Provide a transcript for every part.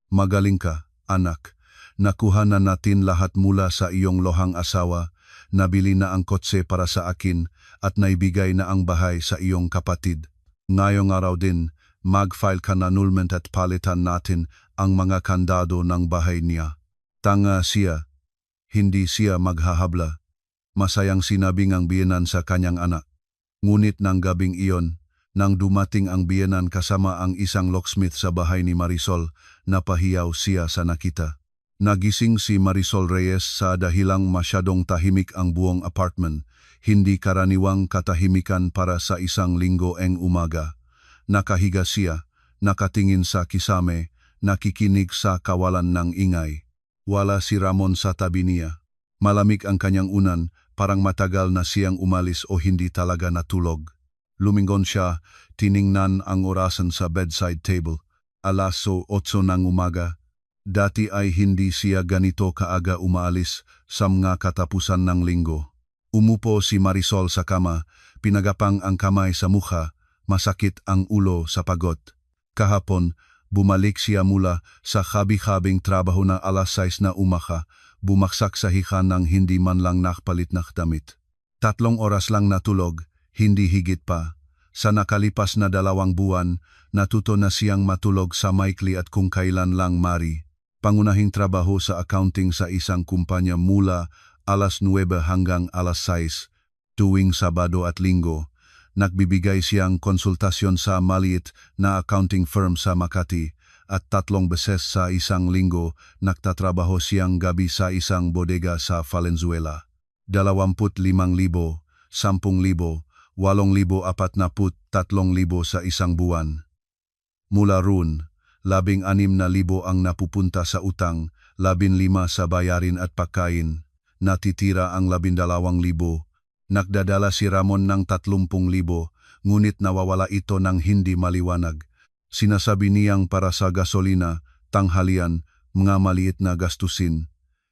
Magaling ka, anak. Nakuha na natin lahat mula sa iyong lohang asawa, nabili na ang kotse para sa akin at naibigay na ang bahay sa iyong kapatid. Ngayong araw din, mag-file ka na annulment at palitan natin ang mga kandado ng bahay niya. Tanga siya, hindi siya maghahabla. Masayang sinabing ang biyenan sa kanyang anak. Ngunit ng gabing iyon, nang dumating ang biyenan kasama ang isang locksmith sa bahay ni Marisol, napahiyaw siya sa nakita. Nagising si Marisol Reyes sa dahilang masyadong tahimik ang buong apartment, hindi karaniwang katahimikan para sa isang linggo eng umaga. Nakahiga siya, nakatingin sa kisame, nakikinig sa kawalan ng ingay. Wala si Ramon sa tabi niya. Malamig ang kanyang unan, parang matagal na siyang umalis o hindi talaga natulog. Lumingon siya, tiningnan ang orasan sa bedside table. 8:08 ng umaga. Dati ay hindi siya ganito kaaga umaalis sa mga katapusan ng linggo. Umupo si Marisol sa kama, pinagapang ang kamay sa mukha, masakit ang ulo sa pagod. Kahapon, bumalik siya mula sa habi-habing trabaho na 6:00 na umaga, bumaksak sa hikan ng hindi man lang nakpalit na damit. 3 oras lang natulog, hindi higit pa. Sa nakalipas na 2 buwan, natuto na siyang matulog sa maikli at kung kailan lang mari. Pangunahing trabaho sa accounting sa isang kumpanya mula 9:00 hanggang 6:00, tuwing Sabado at Linggo. Nagbibigay siyang konsultasyon sa maliit na accounting firm sa Makati at 3 beses sa isang linggo nagtatrabaho siyang gabi sa isang bodega sa Valenzuela. 25,000, 10,000, 8,043 sa isang buwan. Mula roon, 16,000 ang napupunta sa utang, 15 sa bayarin at pagkain. Natitira ang 12,000. Nagdadala si Ramon ng 30,000, ngunit nawawala ito ng hindi maliwanag. Sinasabi niyang para sa gasolina, tanghalian, mga maliit na gastusin.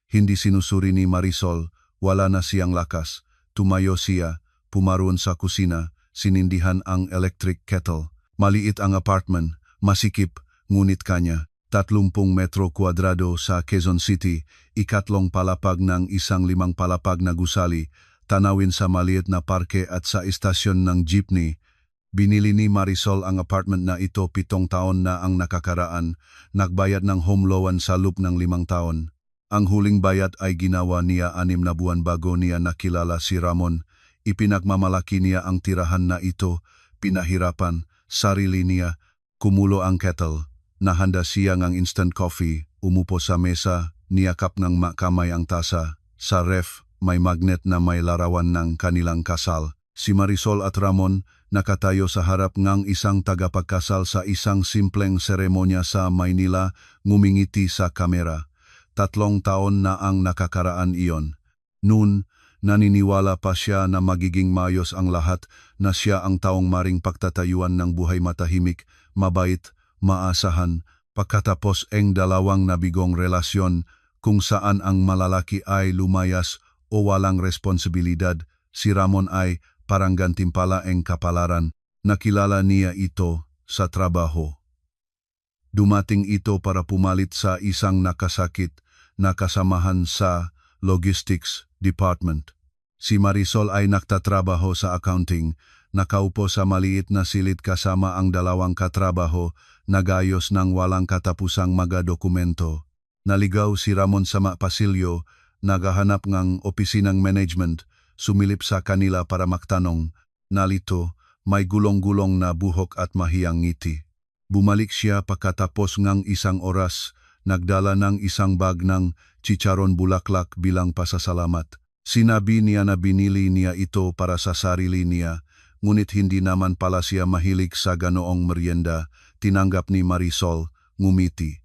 Hindi sinusuri ni Marisol, wala na siyang lakas. Tumayo siya, pumaroon sa kusina, sinindihan ang electric kettle. Maliit ang apartment, masikip, ngunit kanya. 30 metro kwadrado sa Quezon City, 3 palapag ng 5 palapag na gusali, tanawin sa maliit na parke at sa istasyon ng jeepney. Binili ni Marisol ang apartment na ito 7 taon na ang nakakaraan, nagbayad ng home loan sa loob ng 5 taon. Ang huling bayad ay ginawa niya 6 na buwan bago niya nakilala si Ramon. Ipinagmamalaki niya ang tirahan na ito, pinahirapan, sarili niya, kumulo ang kettle. Nahanda siya ng instant coffee, umupo sa mesa, niyakap ng makamay ang tasa. Sa ref, may magnet na may larawan ng kanilang kasal. Si Marisol at Ramon nakatayo sa harap ng isang tagapagkasal sa isang simpleng seremonya sa Maynila, ngumingiti sa kamera. 3 taon na ang nakakaraan iyon. Noon, naniniwala pa siya na magiging mayos ang lahat, na siya ang taong maring pagtatayuan ng buhay matahimik, mabait, maasahan, pagkatapos ang 2 nabigong relasyon kung saan ang malalaki ay lumayas o walang responsibilidad, si Ramon ay parang gantimpala ang kapalaran. Nakilala niya ito sa trabaho. Dumating ito para pumalit sa isang nakasakit na kasamahan sa logistics department. Si Marisol ay nagtatrabaho sa accounting, nakaupo sa maliit na silid kasama ang 2 katrabaho, nagayos ng walang katapusang mga dokumento. Naligaw si Ramon sa pasilyo, naghahanap ng opisinang management, sumilip sa kanila para magtanong. Nalito, may gulong-gulong na buhok at mahiyang ngiti. Bumalik siya pagkatapos ng 1 oras, nagdala ng isang bag ng chicharon bulaklak bilang pasasalamat. Sinabi niya na binili niya ito para sa sarili niya, ngunit hindi naman pala siya mahilig sa ganoong merienda. Tinanggap ni Marisol, ngumiti.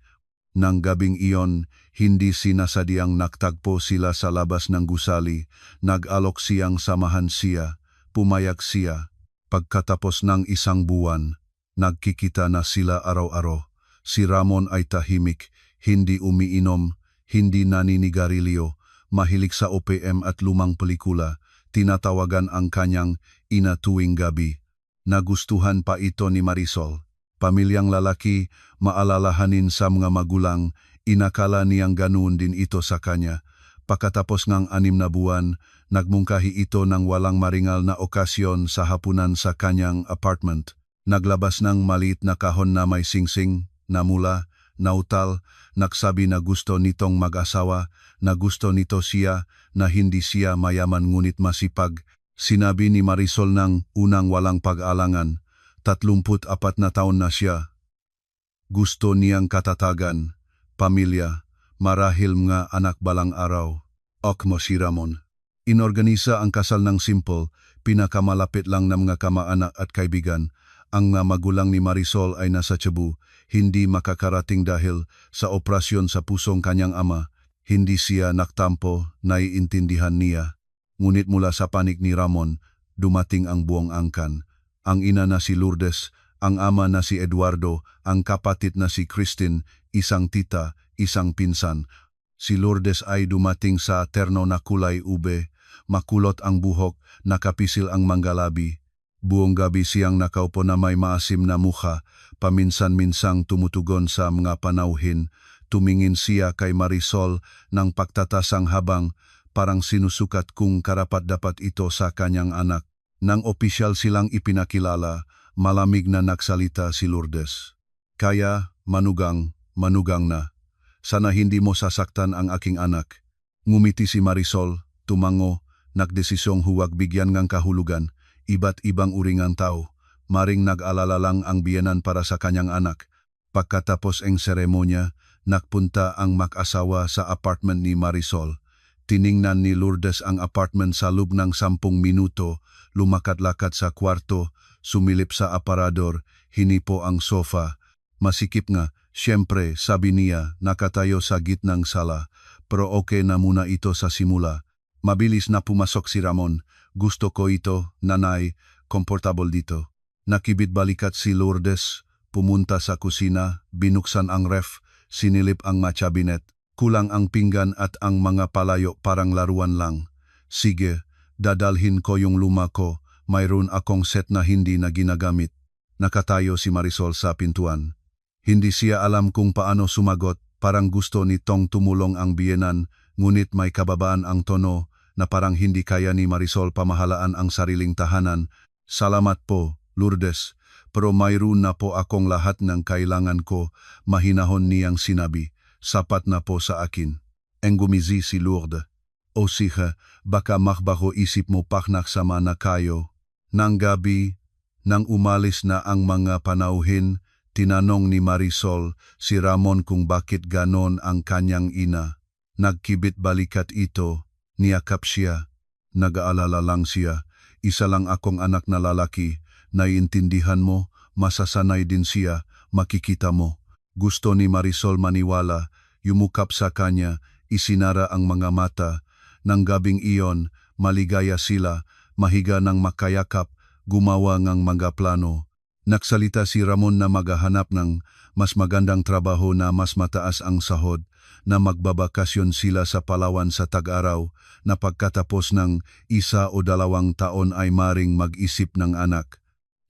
Nang gabing iyon, hindi sinasadyang nagtagpo sila sa labas ng gusali, nag-alok siyang samahan siya, pumayag siya. Pagkatapos ng 1 buwan, nagkikita na sila araw-araw. Si Ramon ay tahimik, hindi umiinom, hindi naninigarilyo, mahilig sa OPM at lumang pelikula, tinatawagan ang kanyang ina tuwing gabi. Nagustuhan pa ito ni Marisol. Pamilyang lalaki, maalalahanin sa mga magulang, inakala niyang ganoon din ito sa kanya. Pagkatapos ng 6 na buwan, nagmungkahi ito ng walang maringal na okasyon sa hapunan sa kanyang apartment. Naglabas ng maliit na kahon na may singsing, namula, nautal, nagsabi na gusto nitong mag-asawa, na gusto nito siya, na hindi siya mayaman ngunit masipag. Sinabi ni Marisol ng unang walang pag-alangan, 34 na taon na siya. Gusto niyang katatagan, pamilya, marahil mga anak balang araw. Mo si Ramon. Inorganisa ang kasal ng simple, pinakamalapit lang ng mga kamaanak at kaibigan. Ang mga magulang ni Marisol ay nasa Cebu, hindi makakarating dahil sa operasyon sa pusong kanyang ama. Hindi siya naktampo, naiintindihan niya. Ngunit mula sa panig ni Ramon, dumating ang buong angkan. Ang ina na si Lourdes, ang ama na si Eduardo, ang kapatid na si Christine, isang tita, isang pinsan. Si Lourdes ay dumating sa terno na kulay ube, makulot ang buhok, nakapisil ang manggalabi. Buong gabi siyang nakaupo na may maasim na mukha, paminsan-minsang tumutugon sa mga panauhin. Tumingin siya kay Marisol ng pagtatasang habang parang sinusukat kung karapat-dapat ito sa kanyang anak. Nang opisyal silang ipinakilala, malamig na nagsalita si Lourdes. Kaya, manugang na. Sana hindi mo sasaktan ang aking anak. Ngumiti si Marisol, tumango, nagdesisyong huwag bigyan ng kahulugan. Iba't ibang uringang tao, maring nag-alala lang ang biyenan para sa kanyang anak. Pagkatapos ang seremonya, nagpunta ang mag-asawa sa apartment ni Marisol. Tiningnan ni Lourdes ang apartment sa loob ng 10 minuto, lumakad-lakad sa kwarto, sumilip sa aparador, hinipo ang sofa. Masikip nga, siyempre, sabi niya, nakatayo sa gitnang sala, pero okay na muna ito sa simula. Mabilis na pumasok si Ramon. Gusto ko ito, nanay, komportable dito. Nakibit balikat si Lourdes, pumunta sa kusina, binuksan ang ref, sinilip ang matchabinet. Kulang ang pinggan at ang mga palayo parang laruan lang. Sige, dadalhin ko yung luma ko, mayroon akong set na hindi na ginagamit. Nakatayo si Marisol sa pintuan. Hindi siya alam kung paano sumagot, parang gusto nitong tumulong ang biyenan, ngunit may kababaan ang tono, na parang hindi kaya ni Marisol pamahalaan ang sariling tahanan. Salamat po, Lourdes, pero mayroon na po akong lahat ng kailangan ko, mahinahon niyang sinabi. Sapat na po sa akin. Engumizi si Lourdes. O siya, baka makbaho isip mo paknak sama na kayo. Nang gabi, nang umalis na ang mga panauhin, tinanong ni Marisol si Ramon kung bakit ganon ang kanyang ina. Nagkibit balikat ito. Niyakap siya, nag-aalala lang siya, isa lang akong anak na lalaki, naiintindihan mo, masasanay din siya, makikita mo. Gusto ni Marisol maniwala, yumukap sa kanya, isinara ang mga mata. Nang gabing iyon, maligaya sila, mahiga ng makayakap, gumawa ng mga plano. Nagsalita si Ramon na maghahanap ng mas magandang trabaho na mas mataas ang sahod, na magbabakasyon sila sa Palawan sa tag-araw, na pagkatapos ng 1 o 2 taon ay maring mag-isip ng anak.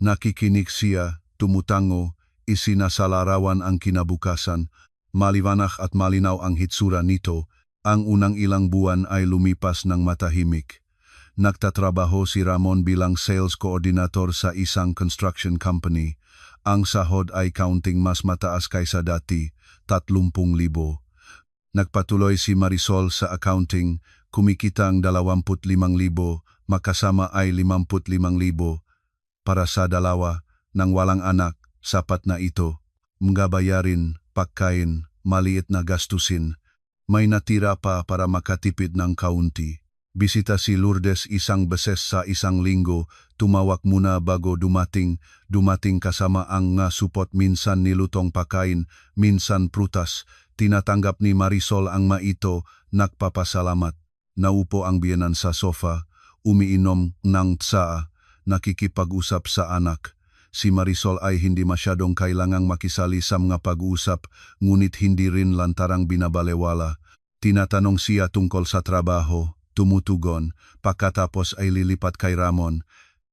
Nakikinig siya, tumutango, isinasalarawan ang kinabukasan, maliwanag at malinaw ang hitsura nito. Ang unang ilang buwan ay lumipas ng matahimik. Nagtatrabaho si Ramon bilang sales coordinator sa isang construction company. Ang sahod ay counting mas mataas kaysa dati, 30,000. Nagpatuloy si Marisol sa accounting, kumikita ang 25,000, makasama ay 55,000. Para sa dalawa, nang walang anak, sapat na ito. Mga bayarin, pagkain, maliit na gastusin. May natira pa para makatipid ng kaunti. Bisita si Lourdes isang beses sa isang linggo, tumawak muna bago dumating kasama ang nga supot, minsan nilutong pakain, minsan prutas. Tinatanggap ni Marisol ang maito, nagpapasalamat. Naupo ang biyenan sa sofa, umiinom ng tsaa, nakikipag-usap sa anak. Si Marisol ay hindi masyadong kailangang makisali sa mga pag-uusap, ngunit hindi rin lantarang binabalewala. Tinatanong siya tungkol sa trabaho, tumutugon, pagkatapos ay lilipat kay Ramon.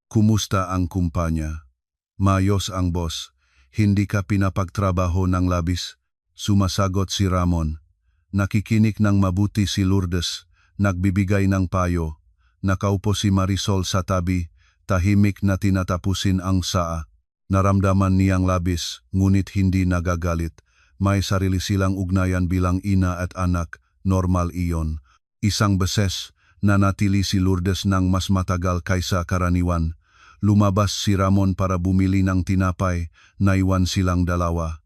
Kumusta ang kumpanya? Mayos ang boss. Hindi ka pinapagtrabaho ng labis? Sumasagot si Ramon. Nakikinig ng mabuti si Lourdes, nagbibigay ng payo. Nakaupo si Marisol sa tabi, tahimik na tinatapusin ang saa. Naramdaman niyang labis, ngunit hindi nagagalit. May sarili silang ugnayan bilang ina at anak, normal iyon. Isang beses, nanatili si Lourdes ng mas matagal kaysa karaniwan. Lumabas si Ramon para bumili ng tinapay, naiwan silang dalawa.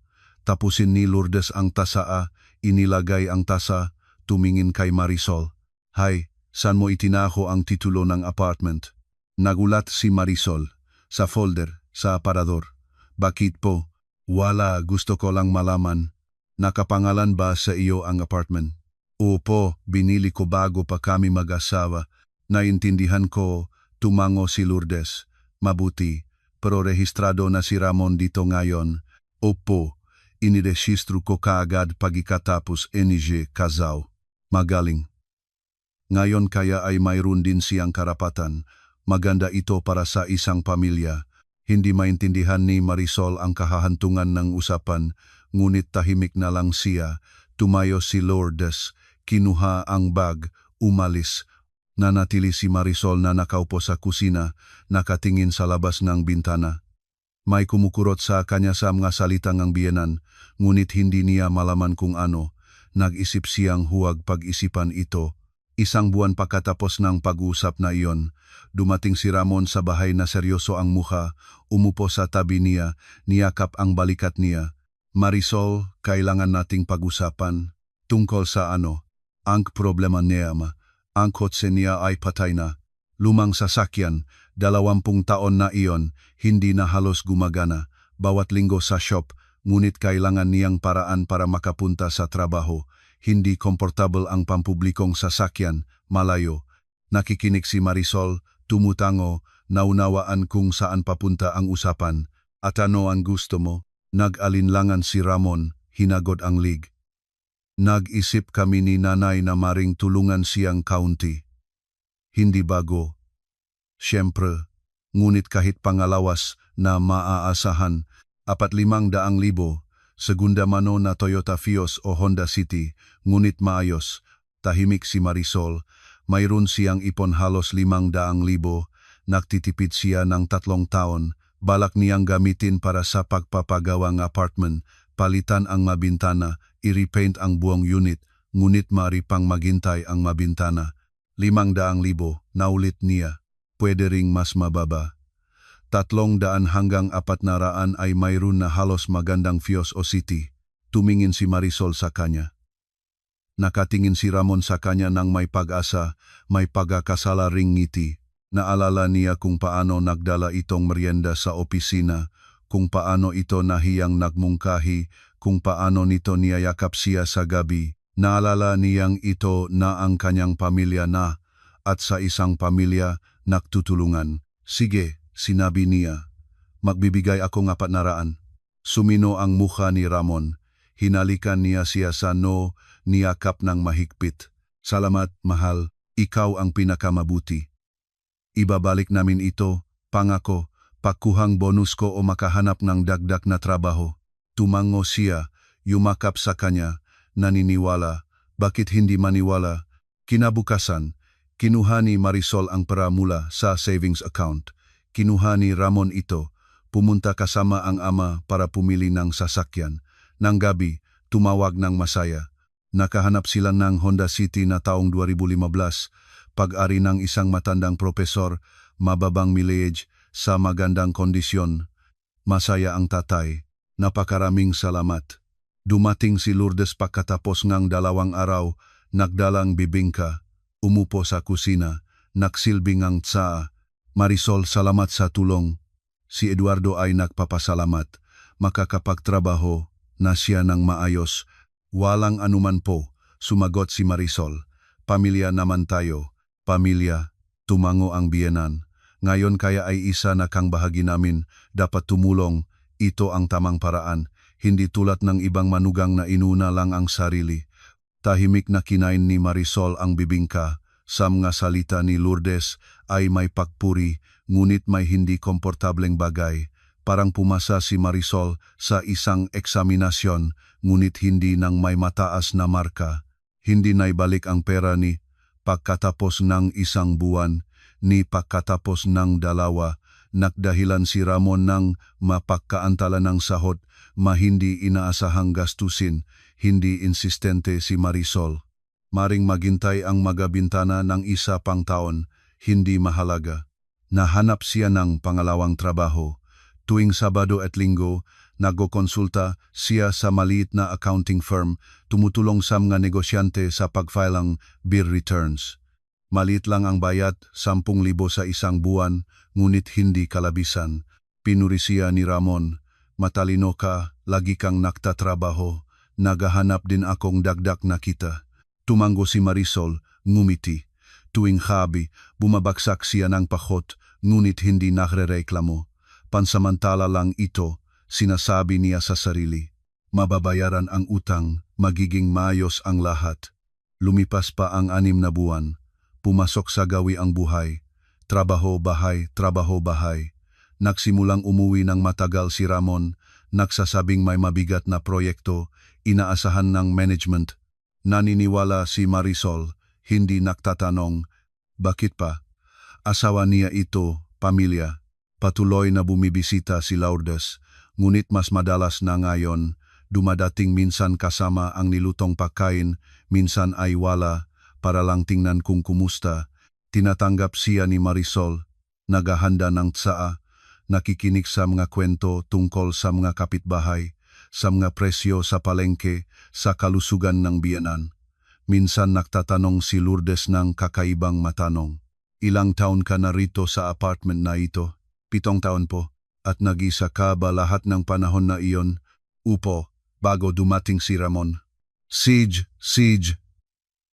Tapusin ni Lourdes ang tasa, inilagay ang tasa, tumingin kay Marisol. Hay, saan mo itinaho ang titulo ng apartment? Nagulat si Marisol. Sa folder, sa aparador. Bakit po? Wala, gusto ko lang malaman. Nakapangalan ba sa iyo ang apartment? Opo, binili ko bago pa kami mag-asawa. Naintindihan ko, tumango si Lourdes. Mabuti, pero rehistrado na si Ramon dito ngayon. Opo, inirehistro ko kaagad pagkatapos NG Kazaw. Magaling. Ngayon kaya ay mayroon din siyang karapatan. Maganda ito para sa isang pamilya. Hindi maintindihan ni Marisol ang kahahantungan ng usapan, ngunit tahimik na lang siya. Tumayo si Lourdes, kinuha ang bag, umalis. Nanatili si Marisol na nakaupo sa kusina, nakatingin sa labas ng bintana. May kumukurot sa kanya sa mga salitang ang biyenan, ngunit hindi niya malaman kung ano. Nag-isip siyang huwag pag-isipan ito. Isang buwan pagkatapos ng pag-uusap na iyon, dumating si Ramon sa bahay na seryoso ang mukha, umupo sa tabi niya, niyakap ang balikat niya. Marisol, kailangan nating pag-usapan. Tungkol sa ano? Ang problema niya, ang kotse niya ay patay na. Lumang sasakyan, 20 taon na iyon, hindi na halos gumagana. Bawat linggo sa shop, ngunit kailangan niyang paraan para makapunta sa trabaho. Hindi komportable ang pampublikong sasakyan, malayo. Nakikinig si Marisol, tumutango, naunawaan kung saan papunta ang usapan. At ano ang gusto mo? Nag-alinlangan si Ramon, hinagod ang lig. Nag-isip kami ni nanay na maring tulungan siyang kaunti. Hindi bago. Siyempre, ngunit kahit pangalawas na maaasahan, 4,500,000, segunda mano na Toyota Vios o Honda City, ngunit maayos. Tahimik si Marisol, mayroon siyang ipon halos 500,000, nagtitipid siya ng 3 taon, balak niyang gamitin para sa pagpapagawang apartment, palitan ang mabintana, i-repaint ang buong unit, ngunit maaari pang maghintay ang mabintana. 500,000, naulit niya, pwede ring mas mababa. 300 hanggang 400 ay mayroon na halos magandang Vios o City. Tumingin si Marisol sa kanya. Nakatingin si Ramon sa kanya ng may pag-asa, may pagkakasala ring ngiti. Naalala niya kung paano nagdala itong merienda sa opisina, kung paano ito nahiyang nagmungkahi, kung paano nito niyayakap siya sa gabi. Naalala niyang ito na ang kanyang pamilya na, at sa isang pamilya, nagtutulungan. Sige, sinabi niya, magbibigay ako ng 400. Sumino ang mukha ni Ramon. Hinalikan niya siya sa niyakap ng mahigpit. Salamat, mahal, ikaw ang pinakamabuti. Ibabalik namin ito, pangako, pagkuhang bonus ko o makahanap ng dagdag na trabaho. Tumango siya, yumakap sa kanya, naniniwala. Bakit hindi maniwala? Kinabukasan, kinuha ni Marisol ang pera mula sa savings account. Kinuha ni Ramon ito, pumunta kasama ang ama para pumili ng sasakyan. Nang gabi, tumawag ng masaya. Nakahanap sila ng Honda City na taong 2015, pag-ari ng isang matandang propesor, mababang mileage, sa magandang kondisyon. Masaya ang tatay. Napakaraming salamat. Dumating si Lourdes pagkatapos ng 2 araw, nagdalang bibingka, umupo sa kusina, nagsilbing ang tsaa. Marisol, salamat sa tulong. Si Eduardo ay nagpapasalamat, makakapagtrabaho na siya ng maayos. Walang anuman po, sumagot si Marisol. Pamilya naman tayo. Pamilya, tumango ang biyenan. Ngayon kaya ay isa na kang bahagi namin, dapat tumulong. Ito ang tamang paraan, hindi tulad ng ibang manugang na inuna lang ang sarili. Tahimik na kinain ni Marisol ang bibingka. Sa mga salita ni Lourdes ay may pagpuri, ngunit may hindi komportableng bagay. Parang pumasa si Marisol sa isang eksaminasyon, ngunit hindi nang may mataas na marka. Hindi naibalik ang pera ni pagkatapos ng isang buwan, ni pagkatapos ng dalawa. Nakdahilan si Ramon ng mapagkaantala ng sahod, hindi inaasahang gastusin, hindi insistente si Marisol. Maring maghintay ang magabintana ng isa pang taon, hindi mahalaga. Nahanap siya ng pangalawang trabaho. Tuwing Sabado at Linggo, nagkokonsulta siya sa maliit na accounting firm, tumutulong sa mga negosyante sa pag-file ng bill returns. Maliit lang ang bayad, 10,000 sa isang buwan, ngunit hindi kalabisan. Pinuri siya ni Ramon, "Matalino ka, lagi kang naktatrabaho, naghahanap din akong dagdag na kita." Tumango si Marisol, ngumiti. Tuwing habi, bumabagsak siya ng pakot, ngunit hindi nagrereklamo. Pansamantala lang ito, sinasabi niya sa sarili. Mababayaran ang utang, magiging maayos ang lahat. Lumipas pa ang 6 na buwan. Pumasok sa gawi ang buhay. Trabaho, bahay. Nagsimulang umuwi ng matagal si Ramon, nagsasabing may mabigat na proyekto, inaasahan ng management. Naniniwala si Marisol, hindi nagtatanong, bakit pa? Asawa niya ito, pamilya. Patuloy na bumibisita si Lourdes, ngunit mas madalas na ngayon, dumadating minsan kasama ang nilutong pagkain, minsan ay wala, para lang tingnan kung kumusta. Tinatanggap siya ni Marisol, naghahanda ng tsaa, nakikinig sa mga kwento tungkol sa mga kapitbahay, sa mga presyo sa palengke, sa kalusugan ng biyanan. Minsan nagtatanong si Lourdes ng kakaibang matanong. Ilang taon ka na rito sa apartment na ito? 7 taon po. At nag-isa ka ba lahat ng panahon na iyon? Upo, bago dumating si Ramon. Siege.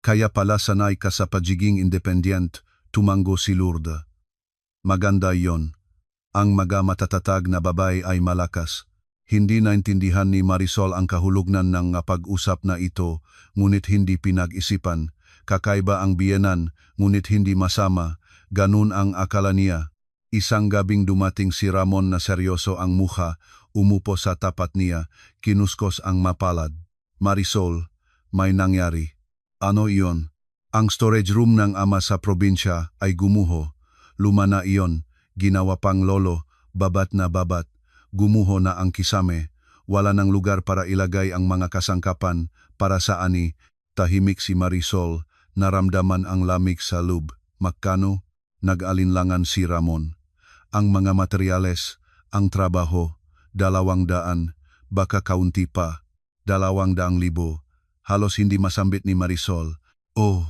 Kaya pala sanay ka sa pagiging independent, tumango si Lourdes. Maganda iyon. Ang mga matatatag na babae ay malakas. Hindi naintindihan ni Marisol ang kahulugan ng pag-usap na ito, ngunit hindi pinag-isipan. Kakaiba ang biyenan, ngunit hindi masama. Ganun ang akala niya. Isang gabing dumating si Ramon na seryoso ang mukha, umupo sa tapat niya, kinuskos ang mapalad. Marisol, may nangyari. Ano iyon? Ang storage room ng ama sa probinsya ay gumuho. Luma na iyon, ginawa pang lolo, babat na babat. Gumuho na ang kisame, wala ng lugar para ilagay ang mga kasangkapan. Para sa ani, tahimik si Marisol, naramdaman ang lamig sa loob. Magkano? Nag-alinlangan si Ramon. Ang mga materyales, ang trabaho, 200, baka kaunti pa, 200,000. Halos hindi masambit ni Marisol. Oh,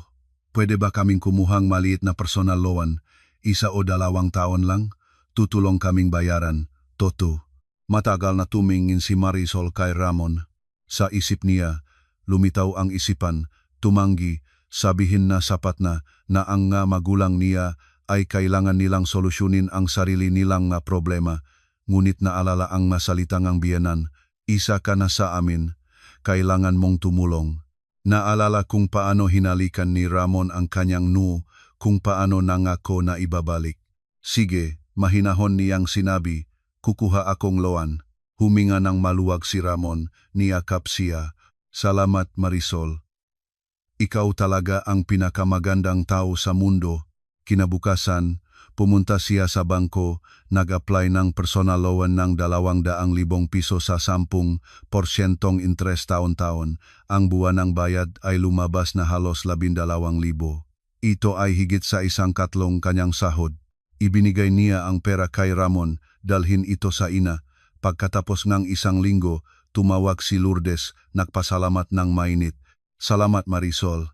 pwede ba kaming kumuhang maliit na personal loan, 1 o 2 taon lang? Tutulong kaming bayaran, Toto. Matagal na tumingin si Marisol kay Ramon. Sa isip niya, lumitaw ang isipan, tumanggi, sabihin na sapat na ang nga magulang niya ay kailangan nilang solusyonin ang sarili nilang problema. Ngunit naalala ang masalitang ang biyanan, "Isa ka na sa amin, kailangan mong tumulong." Naalala kung paano hinalikan ni Ramon ang kanyang noo, kung paano nangako na ibabalik. "Sige," mahinahon niyang sinabi, "kukuha akong loan." Huminga ng maluwag si Ramon, niyakap siya. "Salamat Marisol. Ikaw talaga ang pinakamagandang tao sa mundo." Kinabukasan, pumunta siya sa bangko, nag-apply ng personal loan ng 200,000 piso sa 10% interest taon-taon. Ang buwan ng bayad ay lumabas na halos 12,000. Ito ay higit sa 1/4 kanyang sahod. Ibinigay niya ang pera kay Ramon, dalhin ito sa ina. Pagkatapos ng 1 linggo, tumawag si Lourdes, nagpasalamat ng mainit. "Salamat Marisol.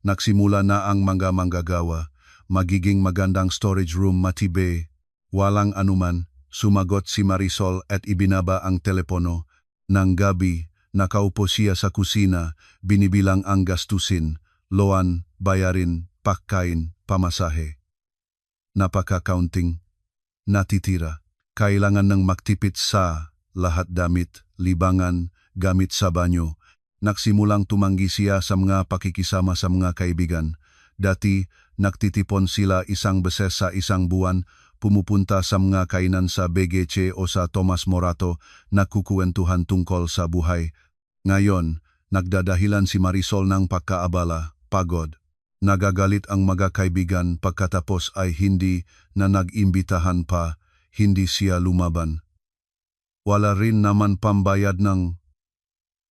Nagsimula na ang mga manggagawa. Magiging magandang storage room matibay." "Walang anuman," sumagot si Marisol at ibinaba ang telepono. Nang gabi, nakaupo siya sa kusina, binibilang ang gastusin, loan, bayarin, pagkain, pamasahe. Napaka-counting. Natitira. Kailangan ng magtipid sa lahat, damit, libangan, gamit sa banyo. Nagsimulang tumanggi siya sa mga pakikisama sa mga kaibigan. Dati, nagtitipon sila 1 beses sa 1 buwan, pumupunta sa mga kainan sa BGC o sa Tomas Morato na kukuwentuhan tungkol sa buhay. Ngayon, nagdadahilan si Marisol ng pagkaabala, pagod. Nagagalit ang mga kaibigan pagkatapos ay hindi na nag-imbitahan pa, hindi siya lumaban. Wala rin naman pambayad ng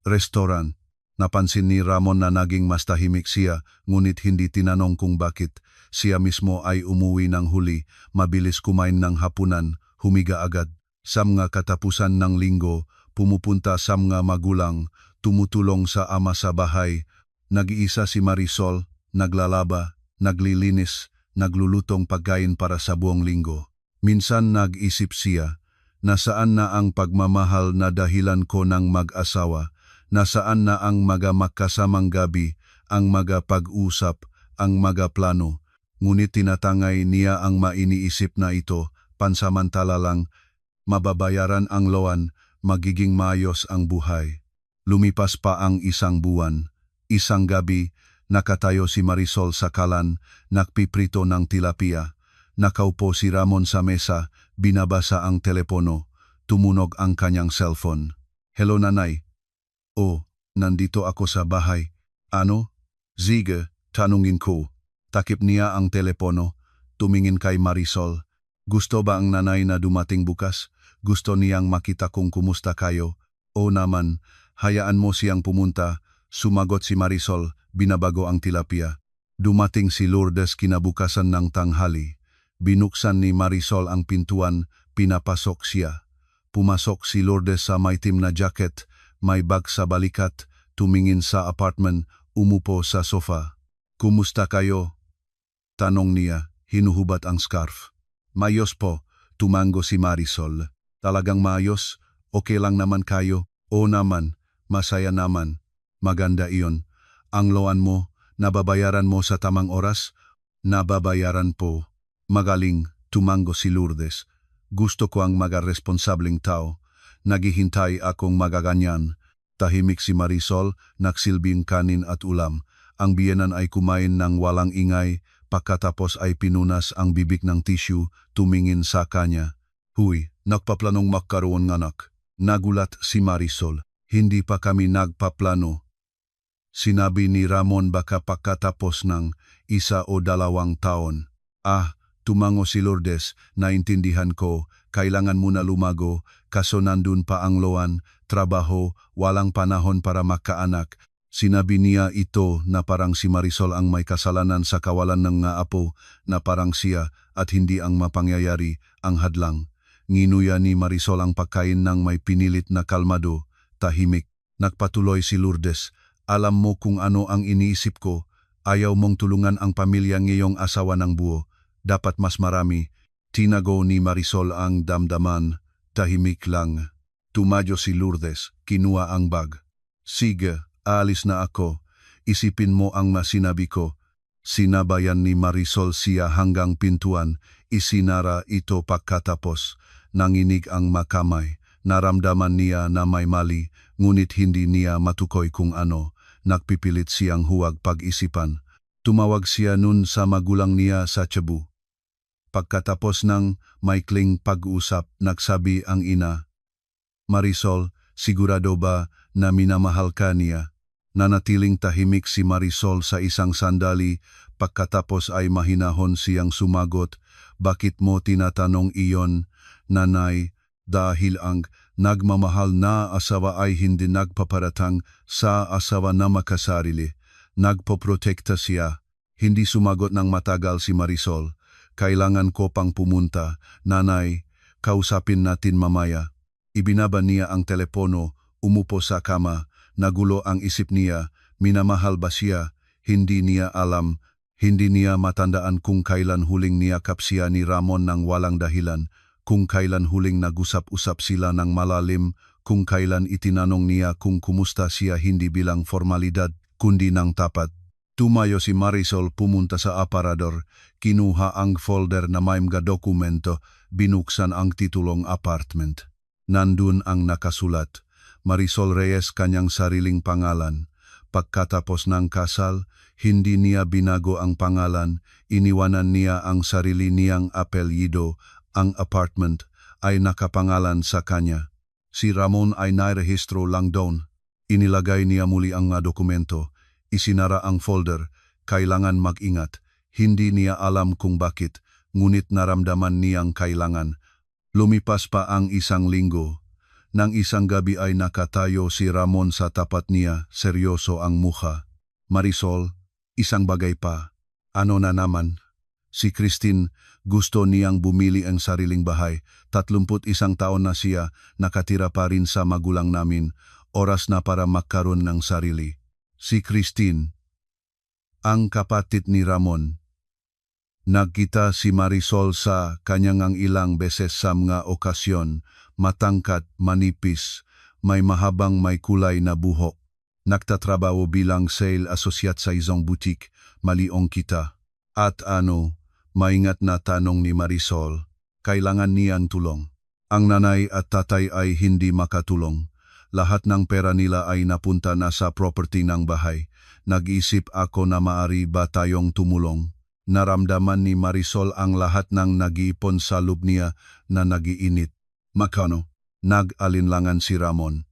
restaurant. Napansin ni Ramon na naging mas tahimik siya, ngunit hindi tinanong kung bakit. Siya mismo ay umuwi ng huli, mabilis kumain ng hapunan, humiga agad. Sa mga katapusan ng linggo, pumupunta sa mga magulang, tumutulong sa ama sa bahay. Nag-iisa si Marisol, naglalaba, naglilinis, naglulutong pagkain para sa buong linggo. Minsan nag-isip siya, nasaan na ang pagmamahal na dahilan ko ng mag-asawa? Nasaan na ang mga makasamang gabi, ang mga pag-usap, ang mga plano? Ngunit tinatangay niya ang mainiisip na ito, pansamantala lang, mababayaran ang loan, magiging maayos ang buhay. Lumipas pa ang isang buwan. Isang gabi, nakatayo si Marisol sa kalan, nagpiprito ng tilapia. Nakaupo si Ramon sa mesa, binabasa ang telepono. Tumunog ang kanyang cellphone. Hello nanay. Oh, nandito ako sa bahay. Ano? Sige, tanungin ko. Takip niya ang telepono. Tumingin kay Marisol. Gusto ba ang nanay na dumating bukas? Gusto niyang makita kung kumusta kayo? O naman, hayaan mo siyang pumunta. Sumagot si Marisol, binabago ang tilapia. Dumating si Lourdes kinabukasan ng tanghali. Binuksan ni Marisol ang pintuan, pinapasok siya. Pumasok si Lourdes sa maitim na jacket, may bag sa balikat, tumingin sa apartment, umupo sa sofa. Kumusta kayo? Tanong niya, hinuhubad ang scarf. Mayos po, tumango si Marisol. Talagang maayos? Okay lang naman kayo? O naman, masaya naman. Maganda iyon. Ang loan mo, nababayaran mo sa tamang oras? Nababayaran po. Magaling, tumango si Lourdes. Gusto ko ang mga responsableng tao. Naghihintay akong magaganyan. Tahimik si Marisol, nagsilbing kanin at ulam. Ang biyenan ay kumain ng walang ingay, pagkatapos ay pinunas ang bibig ng tissue, tumingin sa kanya. Huy, nagpaplanong magkaroon ng anak. Nagulat si Marisol. Hindi pa kami nagpaplano. Sinabi ni Ramon baka pagkatapos ng 1 o 2 taon. Tumango si Lourdes, naintindihan ko, kailangan mo na lumago, kaso nandun pa ang loan, trabaho, walang panahon para makaanak. Sinabi niya ito na parang si Marisol ang may kasalanan sa kawalan ng nga apo, na parang siya at hindi ang mapangyayari, ang hadlang. Nginuya ni Marisol ang pagkain ng may pinilit na kalmado, tahimik. Nagpatuloy si Lourdes, alam mo kung ano ang iniisip ko, ayaw mong tulungan ang pamilya ngayong asawa ng buo. Dapat mas marami. Tinago ni Marisol ang damdaman, tahimik lang. Tumadyo si Lourdes, kinuha ang bag. Sige, alis na ako. Isipin mo ang masinabi ko. Sinabayan ni Marisol siya hanggang pintuan, isinara ito pagkatapos. Nanginig ang makamay. Naramdaman niya na may mali, ngunit hindi niya matukoy kung ano. Nagpipilit siyang huwag pag-isipan. Tumawag siya nun sa magulang niya sa Cebu. Pagkatapos ng maikling pag-usap, nagsabi ang ina, Marisol, sigurado ba na minamahal ka niya? Nanatiling tahimik si Marisol sa isang sandali, pagkatapos ay mahinahon siyang sumagot, bakit mo tinatanong iyon, nanay? Dahil ang nagmamahal na asawa ay hindi nagpaparatang sa asawa na makasarili. Nagpoprotekta siya. Hindi sumagot ng matagal si Marisol. Kailangan ko pang pumunta, nanay, kausapin natin mamaya. Ibinaba niya ang telepono, umupo sa kama, nagulo ang isip niya, minamahal ba siya? Hindi niya alam, hindi niya matandaan kung kailan huling niyakap siya ni Ramon ng walang dahilan, kung kailan huling nag-usap-usap sila ng malalim, kung kailan itinanong niya kung kumusta siya hindi bilang formalidad, kundi ng tapat. Tumayo si Marisol, pumunta sa aparador, kinuha ang folder na may mga dokumento, binuksan ang titulong apartment. Nandun ang nakasulat, Marisol Reyes, kanyang sariling pangalan. Pagkatapos ng kasal, hindi niya binago ang pangalan, iniwanan niya ang sarili niyang apelyido, Ang apartment ay nakapangalan sa kanya. Si Ramon ay nairehistro lang doon. Inilagay niya muli ang mga dokumento. Isinara ang folder. Kailangan mag-ingat. Hindi niya alam kung bakit, ngunit naramdaman niyang kailangan. Lumipas pa ang isang linggo. Nang isang gabi ay nakatayo si Ramon sa tapat niya, seryoso ang mukha. Marisol, isang bagay pa. Ano na naman? Si Christine, gusto niyang bumili ang sariling bahay. 31 taon na siya, nakatira pa rin sa magulang namin. Oras na para magkaroon ng sarili. Si Christine, ang kapatid ni Ramon. Nagkita si Marisol sa kanyang ang ilang beses sa mga okasyon, matangkat, manipis, may mahabang may kulay na buhok. Nagtatrabaho bilang sales associate sa isang butik, maliong kita. At maingat na tanong ni Marisol, kailangan niyang tulong. Ang nanay at tatay ay hindi makatulong. Lahat ng pera nila ay napunta na sa property ng bahay. Nag-isip ako na maari ba tayong tumulong. Naramdaman ni Marisol ang lahat ng nag-iipon sa loob niya na nagiinit. Makano? Nag-alinlangan si Ramon.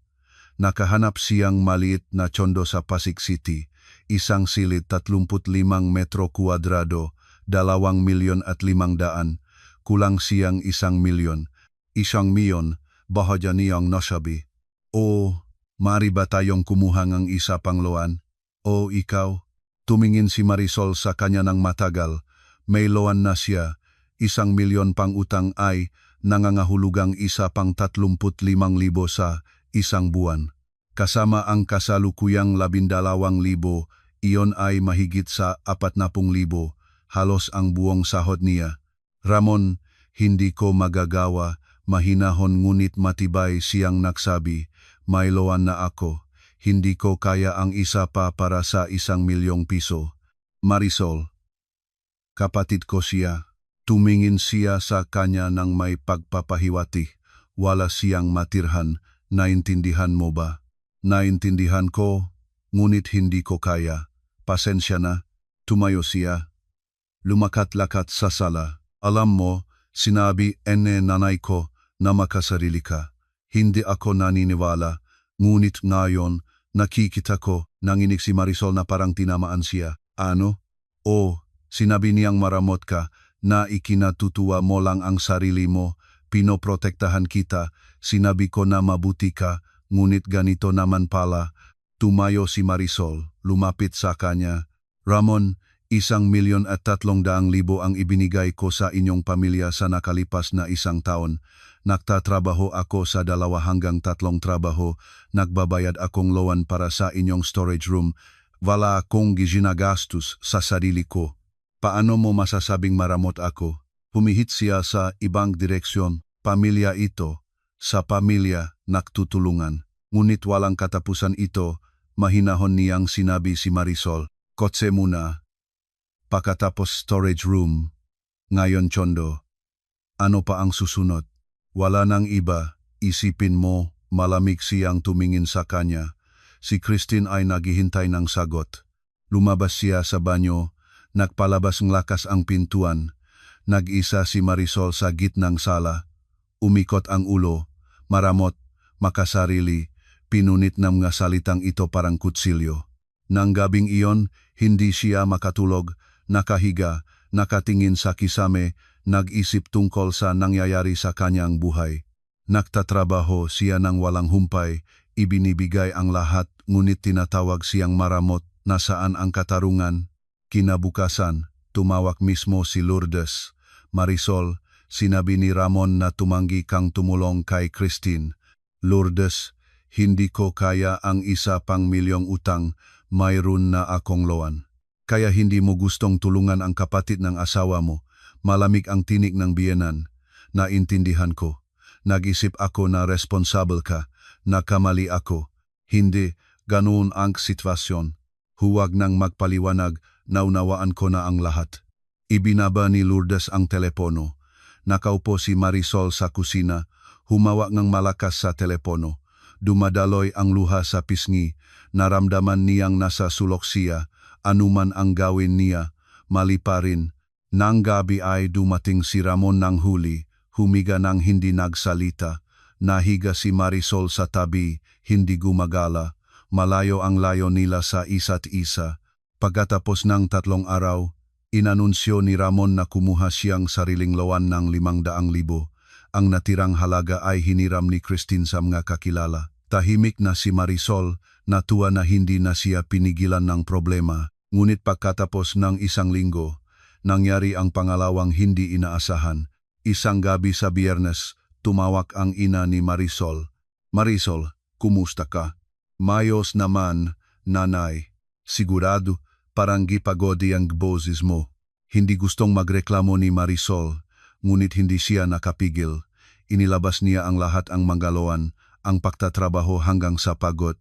Nakahanap siyang maliit na tsondo sa Pasig City. Isang silid 35 metro kuwadrado, 2,500,000. Kulang siyang 1,000,000. 1,000,000, bahadya niyang nasabi. O, mari ba tayong kumuha ng isa pang loan? O ikaw? Tumingin si Marisol sa kanya ng matagal. May loan na siya. 1,000,000 pang utang ay nangangahulugang isa pang 35,000 sa isang buwan. Kasama ang kasalukuyang 12,000, iyon ay mahigit sa 40,000, halos ang buong sahod niya. Ramon, hindi ko magagawa, mahinahon ngunit matibay siyang nagsabi, may loan na ako. Hindi ko kaya ang isa pa para sa 1,000,000 piso. Marisol, kapatid ko siya. Tumingin siya sa kanya ng may pagpapahiwati. Wala siyang matirhan. Naintindihan mo ba? Naintindihan ko, ngunit hindi ko kaya. Pasensya na. Tumayo siya. Lumakat-lakat sa sala. Alam mo, sinabi nanay ko na makasarili ka. Hindi ako naniniwala, ngunit ngayon, nakikita ko, nanginig si Marisol na parang tinamaan siya. Ano? O, sinabi niyang maramot ka, na ikinatutuwa mo lang ang sarili mo, pinoprotektahan kita, sinabi ko na mabuti ka, ngunit ganito naman pala. Tumayo si Marisol, lumapit sa kanya. Ramon, 1,300,000 ang ibinigay ko sa inyong pamilya sa nakalipas na 1 taon. Nagtatrabaho ako sa 2 hanggang 3 trabaho, nagbabayad akong loan para sa inyong storage room. Wala akong ginagastos sa sarili ko. Paano mo masasabing maramot ako? Humihit siya sa ibang direksyon. Pamilya ito, sa pamilya nagtutulungan. Ngunit walang katapusan ito, mahinahon niyang sinabi si Marisol. Kotse muna. Pagkatapos storage room. Ngayon tsondo. Ano pa ang susunod? Wala nang iba, isipin mo, malamig siyang tumingin sa kanya. Si Christine ay naghihintay ng sagot. Lumabas siya sa banyo, nagpalabas ng lakas ang pintuan. Nag-isa si Marisol sa gitnang sala. Umikot ang ulo, maramot, makasarili, pinunit ng mga salitang ito parang kutsilyo. Nang gabing iyon, hindi siya makatulog, nakahiga, nakatingin sa kisame, nag-isip tungkol sa nangyayari sa kanyang buhay. Nagtatrabaho siya ng walang humpay, ibinibigay ang lahat, ngunit tinatawag siyang maramot, nasaan ang katarungan. Kinabukasan, tumawag mismo si Lourdes. Marisol, sinabi ni Ramon na tumanggi kang tumulong kay Christine. Lourdes, hindi ko kaya ang 1,000,000 utang, mayroon na akong loan. Kaya hindi mo gustong tulungan ang kapatid ng asawa mo. Malamig ang tinig ng biyenan. Naintindihan ko. Nag-isip ako na responsable ka. Nakamali ako. Hindi, ganoon ang sitwasyon. Huwag nang magpaliwanag, naunawaan ko na ang lahat. Ibinaba ni Lourdes ang telepono. Nakaupo si Marisol sa kusina, humawak ng malakas sa telepono. Dumadaloy ang luha sa pisngi, naramdaman niyang nasa sulok siya, anuman ang gawin niya, mali pa rin. Nang gabi ay dumating si Ramon ng huli, humiga ng hindi nagsalita. Nahiga si Marisol sa tabi, hindi gumagala. Malayo ang layo nila sa isa't isa. Pagkatapos ng 3 araw, inanunsyo ni Ramon na kumuha siyang sariling loan ng 500,000. Ang natirang halaga ay hiniram ni Christine sa mga kakilala. Tahimik na si Marisol, natuwa na hindi na siya pinigilan ng problema. Ngunit pagkatapos ng 1 linggo, nangyari ang pangalawang hindi inaasahan. Isang gabi sa Biyernes, tumawag ang ina ni Marisol. Marisol, kumusta ka? Mayos naman, nanay. Sigurado, parang gipagodi ang boses mo. Hindi gustong magreklamo ni Marisol, ngunit hindi siya nakapigil. Inilabas niya ang lahat ang manggaloan, ang pagtatrabaho hanggang sa pagod,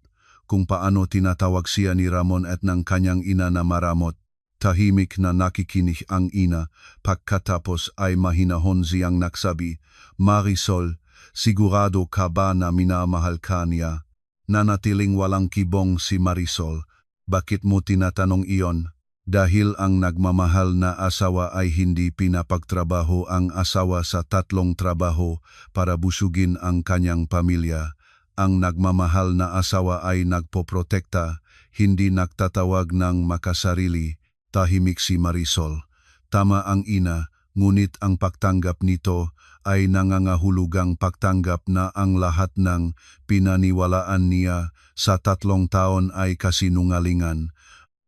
kung paano tinatawag siya ni Ramon at ng kanyang ina na maramot. Tahimik na nakikinig ang ina, pagkatapos ay mahinahon siyang nagsabi, Marisol, sigurado ka ba na minamahal ka niya? Nanatiling walang kibong si Marisol. Bakit mo tinatanong iyon? Dahil ang nagmamahal na asawa ay hindi pinapagtrabaho ang asawa sa 3 trabaho para busugin ang kanyang pamilya. Ang nagmamahal na asawa ay nagpoprotekta, hindi nagtatawag ng makasarili. Tahimik si Marisol. Tama ang ina, ngunit ang pagtanggap nito ay nangangahulugang pagtanggap na ang lahat ng pinaniwalaan niya sa 3 taon ay kasinungalingan.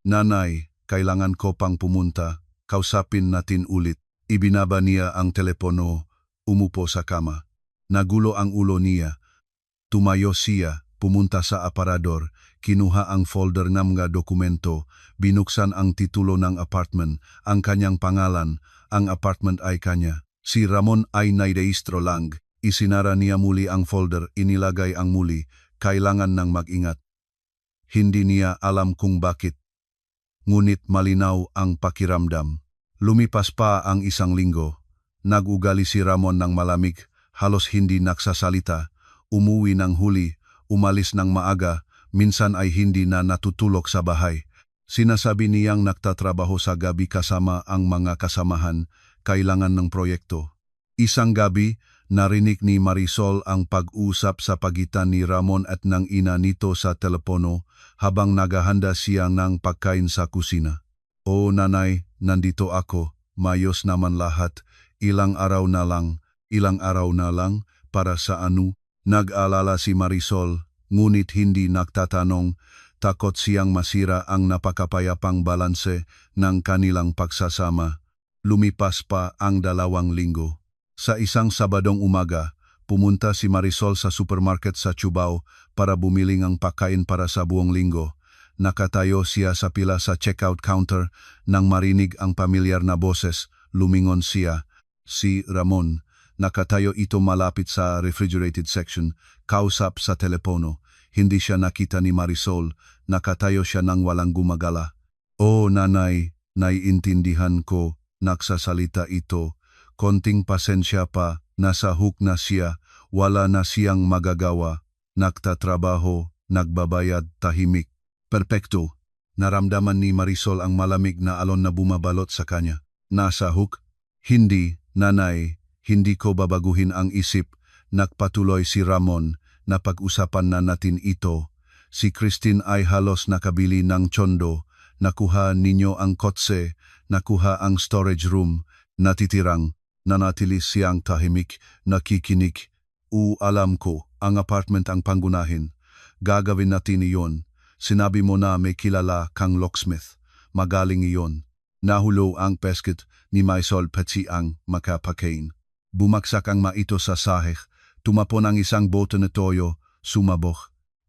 Nanay, kailangan ko pang pumunta, kausapin natin ulit. Ibinaba niya ang telepono, umupo sa kama. Nagulo ang ulo niya. Tumayo siya, pumunta sa aparador, kinuha ang folder ng mga dokumento, binuksan ang titulo ng apartment, ang kanyang pangalan, ang apartment ay kanya. Si Ramon ay nairehistro lang, isinara niya muli ang folder, inilagay ang muli, kailangan ng mag-ingat. Hindi niya alam kung bakit. Ngunit malinaw ang pakiramdam. Lumipas pa ang 1 linggo. Nag-ugali si Ramon ng malamig, halos hindi nagsasalita, umuwi ng huli, umalis ng maaga, minsan ay hindi na natutulog sa bahay. Sinasabi niyang nagtatrabaho sa gabi kasama ang mga kasamahan, kailangan ng proyekto. Isang gabi, narinig ni Marisol ang pag-usap sa pagitan ni Ramon at ng ina nito sa telepono habang naghahanda siya ng pagkain sa kusina. O nanay, nandito ako, mayos naman lahat, ilang araw na lang, para sa ano? Nag-alala si Marisol, ngunit hindi nagtatanong, takot siyang masira ang napakapayapang balanse ng kanilang pagsasama. Lumipas pa ang 2 linggo. Sa isang Sabadong umaga, pumunta si Marisol sa supermarket sa Cubao para bumili ng pagkain para sa buong linggo. Nakatayo siya sa pila sa checkout counter nang marinig ang pamilyar na boses. Lumingon siya. Si Ramon. Nakatayo ito malapit sa refrigerated section, kausap sa telepono. Hindi siya nakita ni Marisol. Nakatayo siya nang walang gumagala. "Oh nanay, naiintindihan ko," nagsasalita ito. "Konting pasensya pa, nasa hook na siya, wala na siyang magagawa. Nagtatrabaho, nagbabayad, tahimik." Perpekto. Naramdaman ni Marisol ang malamig na alon na bumabalot sa kanya. "Nasa hook?" "Hindi, nanay, hindi ko babaguhin ang isip." Nagpatuloy si Ramon. "Napag-usapan na natin ito. Si Christine ay halos nakabili ng tsondo. Nakuha ninyo ang kotse, nakuha ang storage room, natitirang." Nanatili siyang tahimik, nakikinig. Alam ko, ang apartment ang pangunahin. Gagawin natin iyon. Sinabi mo na may kilala kang locksmith. Magaling iyon." Nahulo ang pesket ni Marisol pati ang makapakain. Bumaksak ang maito sa sahig. Tumapon ang isang bote na toyo, sumabog.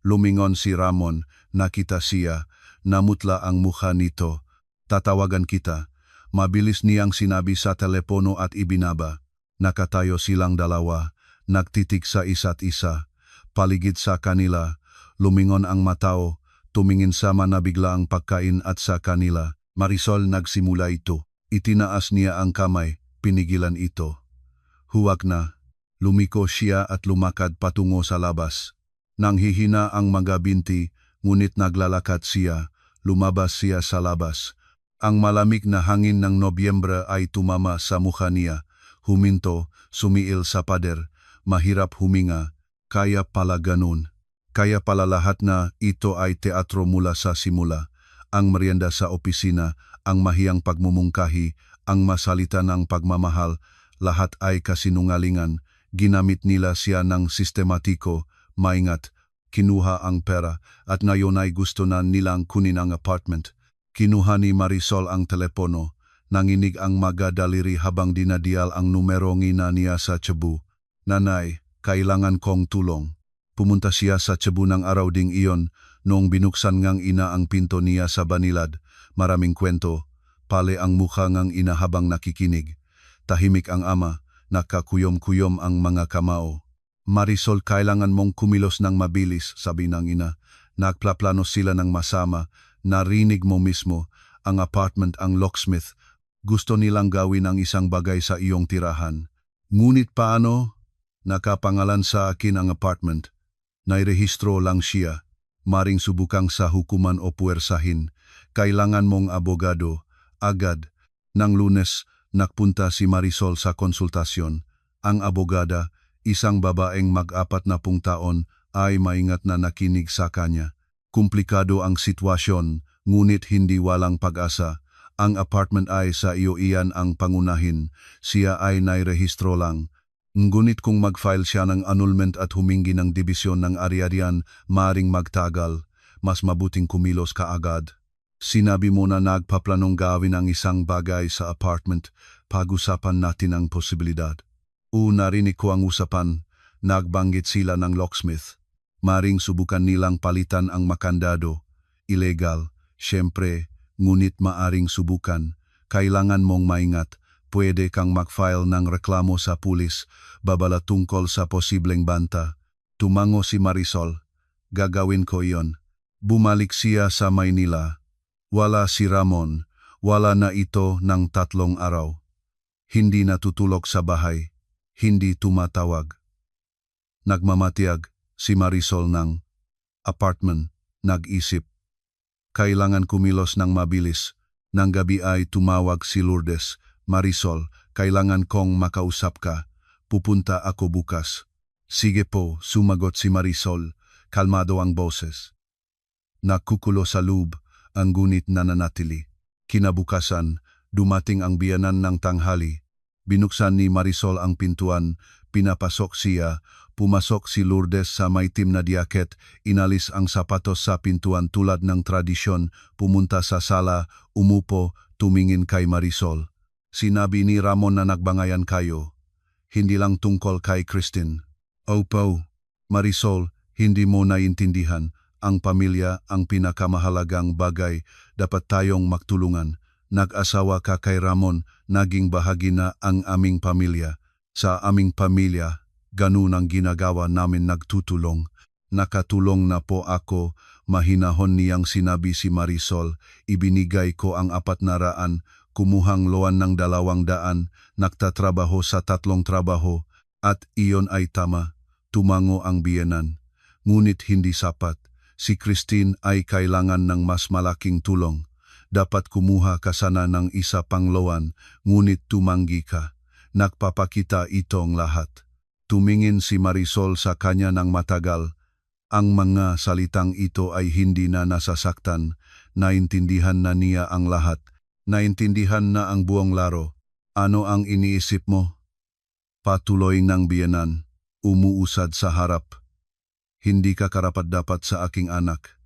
Lumingon si Ramon, nakita siya, namutla ang mukha nito. "Tatawagan kita." Mabilis niyang sinabi sa telepono at ibinaba. Nakatayo silang dalawa, nagtitig sa isa't isa. Paligid sa kanila, lumingon ang matao, tumingin sama na bigla ang pagkain at sa kanila. Marisol nagsimula ito. Itinaas niya ang kamay, pinigilan ito. Huwag na. Lumiko siya at lumakad patungo sa labas. Nanghihina ang mga binti, ngunit naglalakad siya. Lumabas siya sa labas. Ang malamig na hangin ng Nobyembre ay tumama sa mukha niya. huminto, sumiil sa pader, mahirap huminga, kaya pala ganun. Kaya pala lahat na ito ay teatro mula sa simula. Ang merienda sa opisina, ang mahiyang pagmumungkahi, ang masalita ng pagmamahal, lahat ay kasinungalingan. Ginamit nila siya ng sistematiko, maingat, kinuha ang pera at ngayon ay gusto na nilang kunin ang apartment. Kinuha ni Marisol ang telepono, nanginig ang magadaliri habang dinadial ang numero ngina niya sa Cebu. Nanay, kailangan kong tulong. Pumunta siya sa Cebu ng araw ding iyon, noong binuksan ngang ina ang pinto niya sa banilad. Maraming kwento, pale ang mukha ngang ina habang nakikinig. Tahimik ang ama, nakakuyom-kuyom ang mga kamao. Marisol, kailangan mong kumilos ng mabilis, sabi ng ina. Nagplaplano sila ng masama, narinig mo mismo, ang apartment ang locksmith. Gusto nilang gawin ang isang bagay sa iyong tirahan. Ngunit paano? Nakapangalan sa akin ang apartment. Nairehistro lang siya. Maring subukang sa hukuman o puwersahin. Kailangan mong abogado. Agad. Nang Lunes, nagpunta si Marisol sa konsultasyon. Ang abogada, isang babaeng mag-40 taon, ay maingat na nakinig sa kanya. Komplikado ang sitwasyon, ngunit hindi walang pag-asa. Ang apartment ay sa iyo, iyan ang pangunahin. Siya ay nairehistro lang. Ngunit kung mag-file siya ng annulment at humingi ng dibisyon ng ari-arian, maring magtagal. Mas mabuting kumilos ka agad. Sinabi mo na nagpaplanong gawin ang isang bagay sa apartment. Pag-usapan natin ang posibilidad. Narinig ko ang usapan. Nagbanggit sila ng locksmith. Maring subukan nilang palitan ang makandado. Illegal, syempre, ngunit maaring subukan. Kailangan mong maingat. Pwede kang mag-file ng reklamo sa pulis, babala tungkol sa posibleng banta. Tumango si Marisol. Gagawin ko iyon. Bumalik siya sa Maynila. Wala si Ramon. Wala na ito ng 3 araw. Hindi natutulog sa bahay. Hindi tumatawag. Nagmamatiyag si Marisol ng apartment. Nag-isip. Kailangan kumilos ng mabilis. Nang gabi ay tumawag si Lourdes. Marisol, kailangan kong makausap ka. Pupunta ako bukas. Sige po, sumagot si Marisol. Kalmado ang boses. Nakukulo sa loob, ang gunit nananatili. Kinabukasan, dumating ang biyanan ng tanghali. Binuksan ni Marisol ang pintuan, pinapasok siya. Pumasok si Lourdes sa maitim na diaket, inalis ang sapatos sa pintuan tulad ng tradisyon, pumunta sa sala, umupo, tumingin kay Marisol. Sinabi ni Ramon na nagbangayan kayo. Hindi lang tungkol kay Christine. Opo, Marisol, hindi mo naintindihan. Ang pamilya ang pinakamahalagang bagay. Dapat tayong magtulungan. Nag-asawa ka kay Ramon, naging bahagi na ang aming pamilya. Sa aming pamilya, ganun ang ginagawa namin, nagtutulong. Nakatulong na po ako, mahinahon niyang sinabi si Marisol. Ibinigay ko ang 400, kumuhang loan ng 200, nagtatrabaho sa 3 trabaho, at iyon ay tama. Tumango ang biyenan. Ngunit hindi sapat. Si Christine ay kailangan ng mas malaking tulong. Dapat kumuha ka sana ng isa pang loan, ngunit tumanggi ka. Nagpapakita itong lahat. Tumingin si Marisol sa kanya ng matagal. Ang mga salitang ito ay hindi na nasasaktan. Naintindihan na niya ang lahat. Naintindihan na ang buong laro. Ano ang iniisip mo? Patuloy ng biyenan. Umuusad sa harap. Hindi ka karapat-dapat sa aking anak.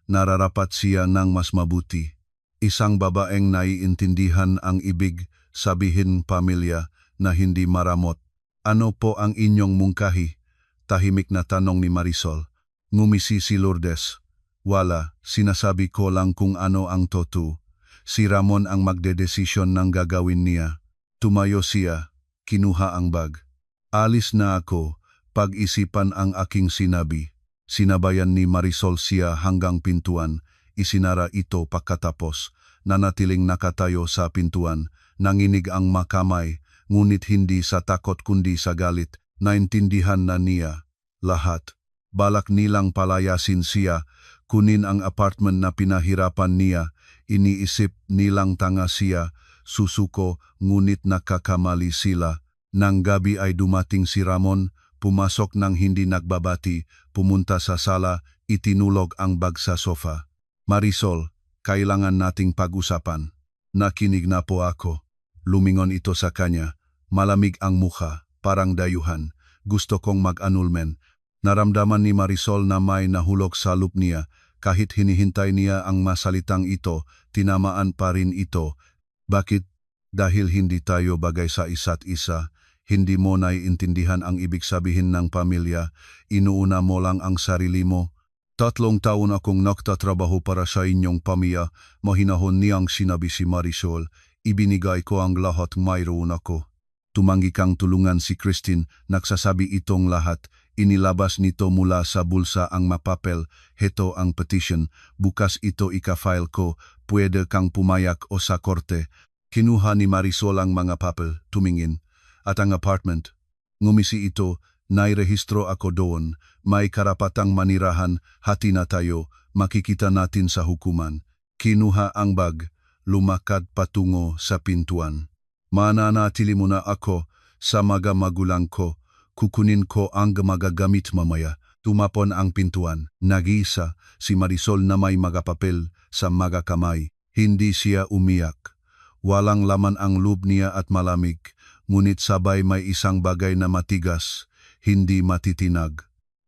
Nararapat siya ng mas mabuti. Isang babaeng naiintindihan ang ibig sabihin pamilya na hindi maramot. Ano po ang inyong mungkahi? Tahimik na tanong ni Marisol. Ngumisi si Lourdes. Wala, sinasabi ko lang kung ano ang totoo. Si Ramon ang magdedesisyon ng gagawin niya. Tumayo siya, kinuha ang bag. Alis na ako, pag-isipan ang aking sinabi. Sinabayan ni Marisol siya hanggang pintuan, isinara ito pagkatapos. Nanatiling nakatayo sa pintuan, nanginig ang makamay, ngunit hindi sa takot kundi sa galit. Naintindihan na niya lahat. Balak nilang palayasin siya, kunin ang apartment na pinahirapan niya. Iniisip nilang tanga siya, susuko, ngunit nakakamali sila. Nang gabi ay dumating si Ramon, pumasok ng hindi nagbabati, pumunta sa sala, itinulog ang bag sa sofa. Marisol, kailangan nating pag-usapan. Nakinig na po ako. Lumingon ito sa kanya. Malamig ang mukha, parang dayuhan. Gusto kong mag-annulment. Naramdaman ni Marisol na may nahulog sa loop niya. Kahit hinihintay niya ang masalitang ito, tinamaan pa rin ito. Bakit? Dahil hindi tayo bagay sa isa't isa. Hindi mo naiintindihan ang ibig sabihin ng pamilya. Inuuna mo lang ang sarili mo. 3 taon akong nagtatrabaho para sa inyong pamilya. Mahinahon niyang sinabi si Marisol. Ibinigay ko ang lahat mayroon ako. Tumanggi kang tulungan si Christine. Nagsasabi itong lahat. Inilabas nito mula sa bulsa ang mapapel. Heto ang petition. Bukas ito ika-file ko. Pwede kang pumayak o sa korte. Kinuha ni Marisol ang mga papel. Tumingin. At ang apartment. Ngumisi ito. Nairehistro ako doon. May karapatang manirahan. Hati na tayo. Makikita natin sa hukuman. Kinuha ang bag. Lumakad patungo sa pintuan. Mananatili mo na ako sa mga magulang ko. Kukunin ko ang magagamit mamaya. Tumapon ang pintuan. Nag-iisa si Marisol na may mga papel sa mga kamay. Hindi siya umiyak. Walang laman ang loob niya at malamig. Ngunit sabay may isang bagay na matigas, hindi matitinag.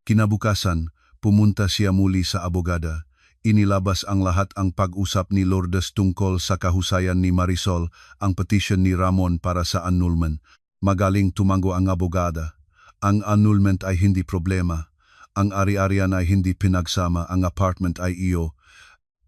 Kinabukasan, pumunta siya muli sa abogada. Inilabas ang lahat ang pag-usap ni Lourdes tungkol sa kahusayan ni Marisol, ang petition ni Ramon para sa annulment. Magaling tumango ang abogada. Ang annulment ay hindi problema. Ang ari-arian ay hindi pinagsama, ang apartment ay iyo.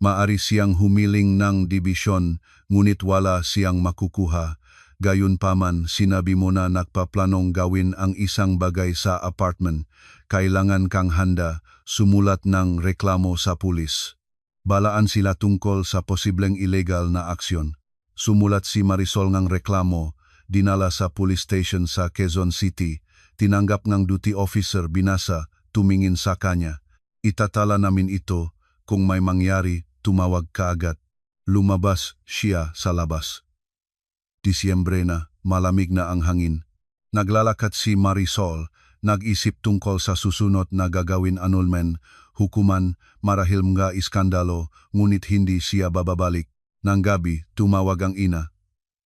Maari siyang humiling ng dibisyon, ngunit wala siyang makukuha. Gayunpaman, sinabi mo na nagpaplanong gawin ang isang bagay sa apartment. Kailangan kang handa, sumulat ng reklamo sa pulis. Balaan sila tungkol sa posibleng illegal na aksyon. Sumulat si Marisol ng reklamo, dinala sa police station sa Quezon City. Tinanggap ng duty officer, binasa, tumingin sa kanya. Itatala namin ito, kung may mangyari, tumawag ka agad. Lumabas siya sa labas. Disyembre na, malamig na ang hangin. Naglalakad si Marisol, nag-isip tungkol sa susunod na gagawin annulment, hukuman, marahil mga iskandalo, ngunit hindi siya bababalik. Nang gabi, tumawag ang ina.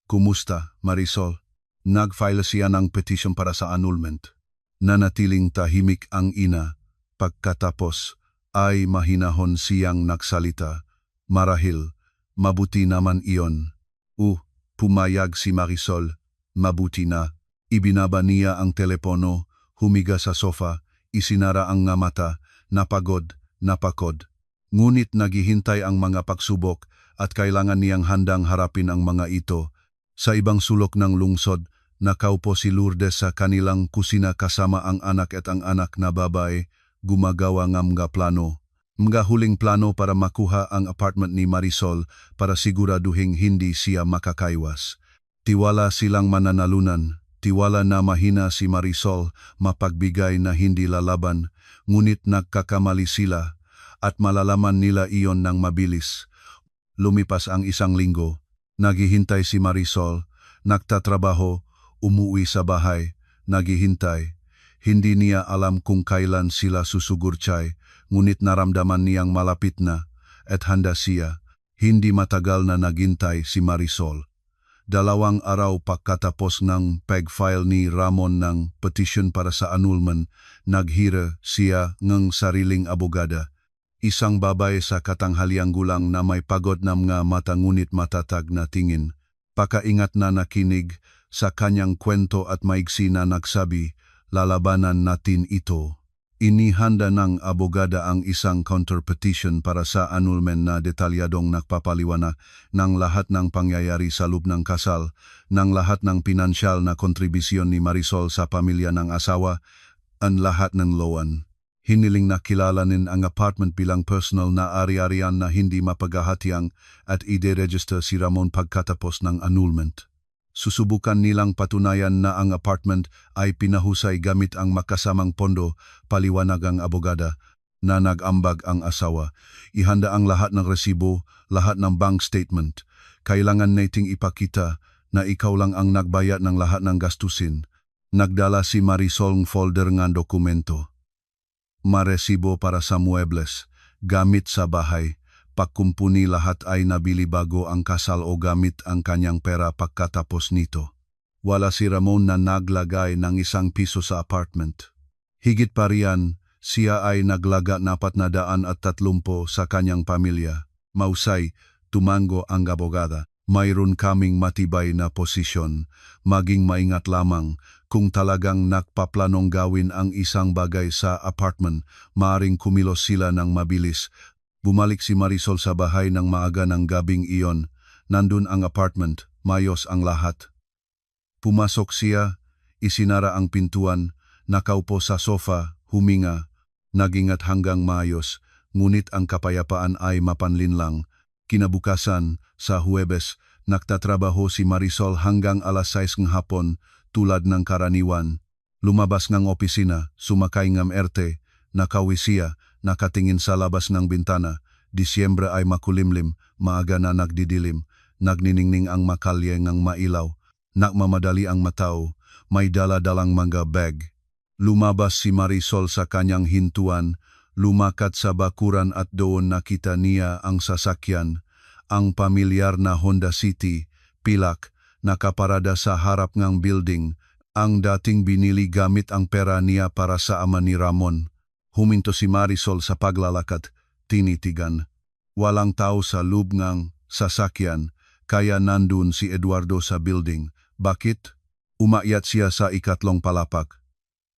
Kumusta, Marisol? Nag-file siya ng petition para sa annulment. Nanatiling tahimik ang ina. Pagkatapos, ay mahinahon siyang nagsalita. Marahil, mabuti naman iyon. Pumayag si Marisol, mabuti na. Ibinaba niya ang telepono, humiga sa sofa, isinara ang nga mata, napagod. Ngunit naghihintay ang mga pagsubok at kailangan niyang handang harapin ang mga ito. Sa ibang sulok ng lungsod, nakaupo si Lourdes sa kanilang kusina kasama ang anak at ang anak na babae, gumagawa ng mga plano. Mga huling plano para makuha ang apartment ni Marisol para siguraduhing hindi siya makakaiwas. Tiwala silang mananalunan, tiwala na mahina si Marisol, mapagbigay na hindi lalaban, ngunit nagkakamali sila at malalaman nila iyon ng mabilis. Lumipas ang 1 linggo, naghihintay si Marisol, nagtatrabaho, umuwi sa bahay, naghihintay. Hindi niya alam kung kailan sila susugurtsay, ngunit naramdaman niyang malapit na at handa siya. Hindi matagal na naghintay si Marisol. 2 araw pagkatapos ng pag-file ni Ramon ng petition para sa annulment, naghira siya ng sariling abogada. Isang babae sa katanghaliang gulang na may pagod na mga mata ngunit matatag na tingin. Pakaingat na nakinig sa kanyang kwento at maigsi na nagsabi, lalabanan natin ito. Inihanda ng abogada ang isang counter-petition para sa annulment na detalyadong nagpapaliwanag ng lahat ng pangyayari sa loob ng kasal, ng lahat ng pinansyal na kontribusyon ni Marisol sa pamilya ng asawa, ang lahat ng loan. Hiniling na kilalanin ang apartment bilang personal na ari-arian na hindi mapaghahatiang at ide-register si Ramon pagkatapos ng annulment. Susubukan nilang patunayan na ang apartment ay pinahusay gamit ang makasamang pondo, paliwanag ang abogada, na nag-ambag ang asawa. Ihanda ang lahat ng resibo, lahat ng bank statement. Kailangan nating ipakita na ikaw lang ang nagbayad ng lahat ng gastusin. Nagdala si Marisol ng folder nga dokumento. Maresibo para sa muebles, gamit sa bahay, pagkumpuni lahat ay nabili bago ang kasal o gamit ang kanyang pera pagkatapos nito. Wala si Ramon na naglagay ng ₱1 sa apartment. Higit pa riyan, siya ay naglaga na 430 sa kanyang pamilya. Mausay, tumango ang abogada. Mayroon kaming matibay na posisyon, maging maingat lamang kung talagang nakpaplanong gawin ang isang bagay sa apartment, maaring kumilos sila ng mabilis. Bumalik si Marisol sa bahay ng maaga ng gabing iyon. Nandun ang apartment, mayos ang lahat. Pumasok siya, isinara ang pintuan, nakaupo sa sofa, huminga, nagingat hanggang mayos, ngunit ang kapayapaan ay mapanlinlang. Kinabukasan, sa Huwebes, nagtatrabaho si Marisol hanggang alas 6 ng hapon, tulad ng karaniwan. Lumabas ng opisina, sumakay ng erte, nakawi siya, nakatingin sa labas ng bintana. Disyembre ay makulimlim, maaga na nagdidilim, nagniningning ang makalye ng mailaw. Nakmamadali ang matao, may dala-dalang mga bag. Lumabas si Marisol sa kanyang hintuan, lumakat sa bakuran at doon nakita niya ang sasakyan, ang pamilyar na Honda City, pilak, nakaparada sa harap ng building, ang dating binili gamit ang pera niya para sa ama ni Ramon. Huminto si Marisol sa paglalakad, tinitigan. Walang tao sa loob ng sasakyan, kaya nandun si Eduardo sa building. Bakit? Umakyat siya sa ikatlong palapak.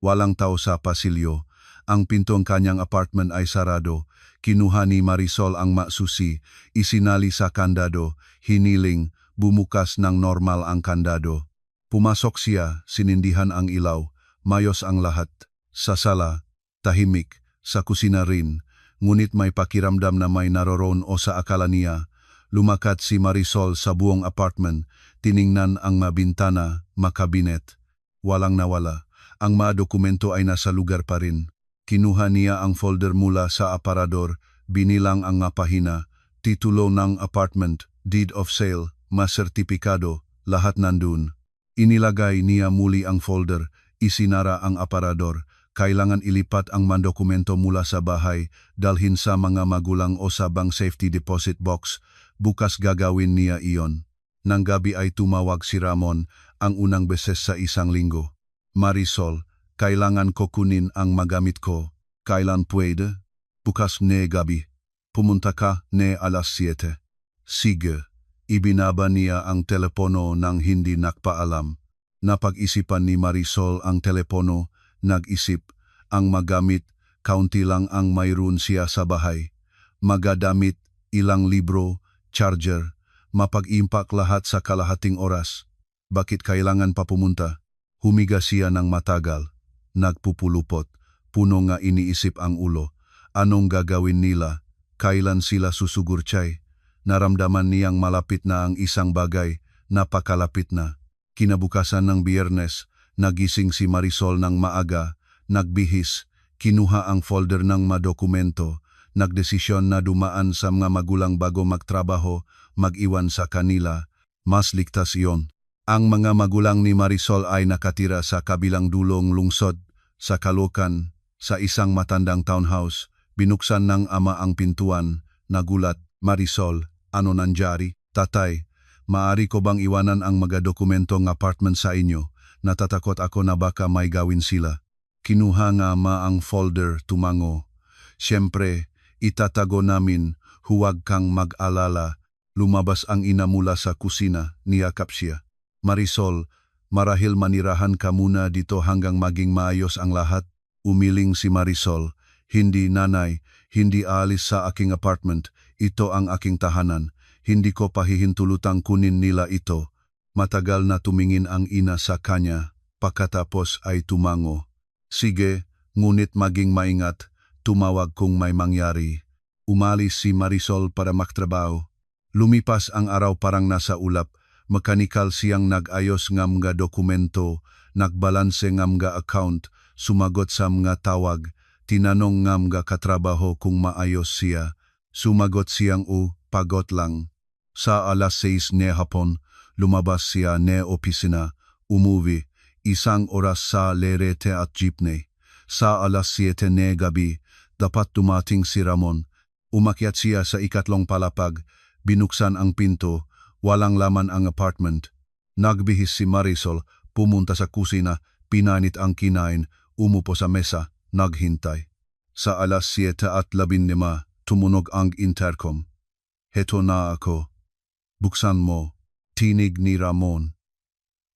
Walang tao sa pasilyo. Ang pintong kanyang apartment ay sarado. Kinuha ni Marisol ang masusi, isinali sa kandado, hiniling, bumukas ng normal ang kandado. Pumasok siya, sinindihan ang ilaw, mayos ang lahat. Sa sala, tahimik, sa kusina rin, ngunit may pakiramdam na may naroroon o sa akala niya. Lumakat si Marisol sa buong apartment, tiningnan ang mabintana, makabinet. Walang nawala, ang mga dokumento ay nasa lugar pa rin. Kinuha niya ang folder mula sa aparador, binilang ang pahina, titulo ng apartment, deed of sale, masertipikado, lahat nandun. Inilagay niya muli ang folder, isinara ang aparador. Kailangan ilipat ang mga dokumento mula sa bahay, dalhin sa mga magulang o sa bank safety deposit box. Bukas gagawin niya iyon. Nang gabi ay tumawag si Ramon, ang unang beses sa isang linggo. Marisol, kailangan ko kunin ang magamit ko. Kailan pwede? Bukas ne gabi. Pumunta ka ne alas 7. Sige. Ibinaba niya ang telepono nang hindi nakpaalam. Napag-isipan ni Marisol ang telepono, nag-isip, ang magamit, kaunti lang ang mayroon siya sa bahay. Magadamit, ilang libro, charger, mapag-impak lahat sa kalahating oras. Bakit kailangan pa pumunta? Humiga siya ng matagal. Nagpupulupot, puno nga iniisip ang ulo. Anong gagawin nila? Kailan sila susugurchay? Naramdaman niyang malapit na ang isang bagay, napakalapit na. Kinabukasan ng Biyernes, nagising si Marisol ng maaga, nagbihis, kinuha ang folder ng madokumento, nagdesisyon na dumaan sa mga magulang bago magtrabaho, mag-iwan sa kanila. Mas ligtas iyon. Ang mga magulang ni Marisol ay nakatira sa kabilang dulong lungsod, sa Caloocan, sa isang matandang townhouse. Binuksan ng ama ang pintuan, nagulat. Marisol, ano nangyari? Tatay, maari ko bang iwanan ang mga dokumentong apartment sa inyo? Natatakot ako na baka may gawin sila. Kinuha nga ama ang folder, tumango. Siyempre, itatago namin, huwag kang mag-alala. Lumabas ang ina mula sa kusina, niyakap siya. Marisol, marahil manirahan ka muna dito hanggang maging maayos ang lahat. Umiling si Marisol. Hindi nanay, hindi aalis sa aking apartment. Ito ang aking tahanan. Hindi ko pahihintulutang kunin nila ito. Matagal na tumingin ang ina sa kanya. Pagkatapos ay tumango. Sige, ngunit maging maingat. Tumawag kung may mangyari. Umalis si Marisol para magtrabaho. Lumipas ang araw parang nasa ulap. Mekanikal siyang nag-ayos ng mga dokumento, nagbalanse ng mga account, sumagot sa mga tawag, tinanong ng mga katrabaho kung maayos siya. Sumagot siyang pagod lang. Sa alas 6 ne hapon, lumabas siya ne opisina, umuwi, 1 oras sa lerete at jeepney. Sa alas 7 na gabi, dapat dumating si Ramon. Umakyat siya sa ikatlong palapag, binuksan ang pinto, walang laman ang apartment. Nagbihis si Marisol, pumunta sa kusina, pinanit ang kinain, umupo sa mesa, naghintay. Sa alas 7:15, tumunog ang intercom. Heto na ako. Buksan mo. Tinig ni Ramon.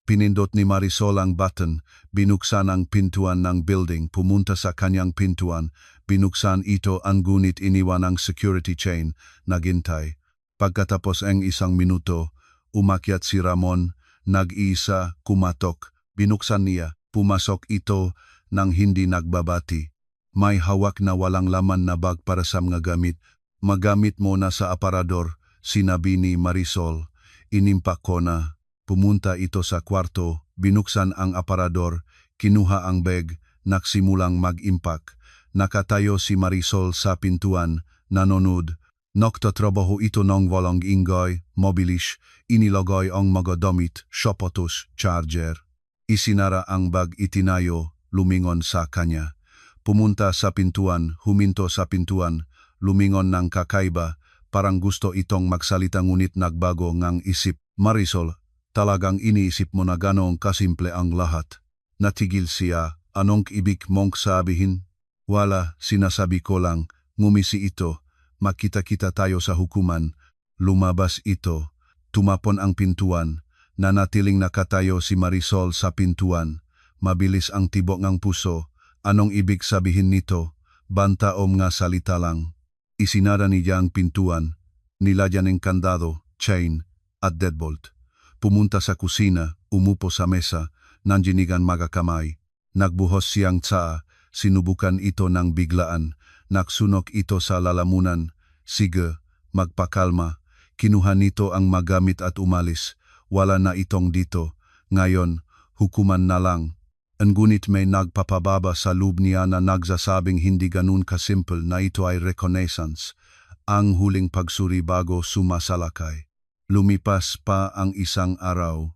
Pinindot ni Marisol ang button, binuksan ang pintuan ng building, pumunta sa kanyang pintuan, binuksan ito ang gunit iniwan ang security chain, naghintay. Pagkatapos ang 1 minuto, umakyat si Ramon, nag-iisa, kumatok, binuksan niya, pumasok ito nang hindi nagbabati. May hawak na walang laman na bag para sa mga gamit. Magamit mo na sa aparador, sinabi ni Marisol. Inimpak ko na. Pumunta ito sa kwarto, binuksan ang aparador, kinuha ang bag, nagsimulang mag-impak. Nakatayo si Marisol sa pintuan, nanonood. Nagtatrabaho ito ng walang ingay, mobilis, inilagay ang mga damit, sapatos, charger. Isinara ang bag, itinayo, lumingon sa kanya. Pumunta sa pintuan, huminto sa pintuan, lumingon ng kakaiba, parang gusto itong magsalita ngunit nagbago ngang isip. Marisol, talagang iniisip mo na ganong kasimple ang lahat. Natigil siya, anong ibig mong sabihin? Wala, sinasabi ko lang, ngumisi ito, makita-kita tayo sa hukuman. Lumabas ito, tumapon ang pintuan, nanatiling nakatayo si Marisol sa pintuan. Mabilis ang tibok ng puso, anong ibig sabihin nito? Bantaom nga salita lang. Isinara niya ang pintuan, nilagyan ng kandado, chain, at deadbolt. Pumunta sa kusina, umupo sa mesa, nanjinigan magakamay. Nagbuhos siyang tsaa, sinubukan ito ng biglaan, nagsunok ito sa lalamunan. Sige, magpakalma. Kinuha nito ang magamit at umalis. Wala na itong dito. Ngayon, hukuman na lang. Ngunit may nagpapababa sa loob niya na nagsasabing hindi ganun kasimple na ito ay reconnaissance. Ang huling pagsuri bago sumasalakay. Lumipas pa ang 1 araw.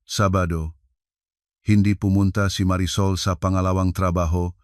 Sabado. Hindi pumunta si Marisol sa pangalawang trabaho,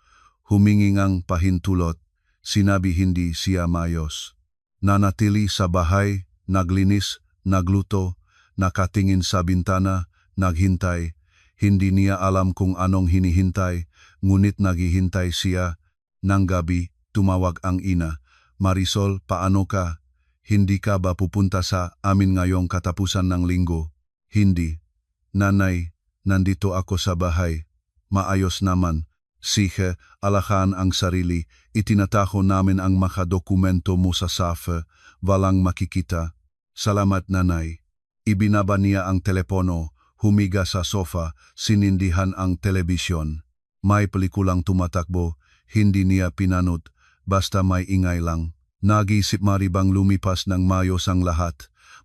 humingi ngang pahintulot, sinabi hindi siya mayos. Nanatili sa bahay, naglinis, nagluto, nakatingin sa bintana, naghintay. Hindi niya alam kung anong hinihintay, ngunit naghihintay siya. Nang gabi, tumawag ang ina. Marisol, paano ka? Hindi ka ba pupunta sa amin ngayong katapusan ng linggo? Hindi. Nanay, nandito ako sa bahay. Maayos naman. Sige, alahan ang sarili. Itinataho namin ang mga dokumento mo sa safe. Walang makikita. Salamat nanay. Ibinaba niya ang telepono, humiga sa sofa, sinindihan ang telebisyon. May pelikulang tumatakbo, hindi niya pinanot, basta may ingay lang. Nag-isip maribang lumipas ng mayos ang lahat,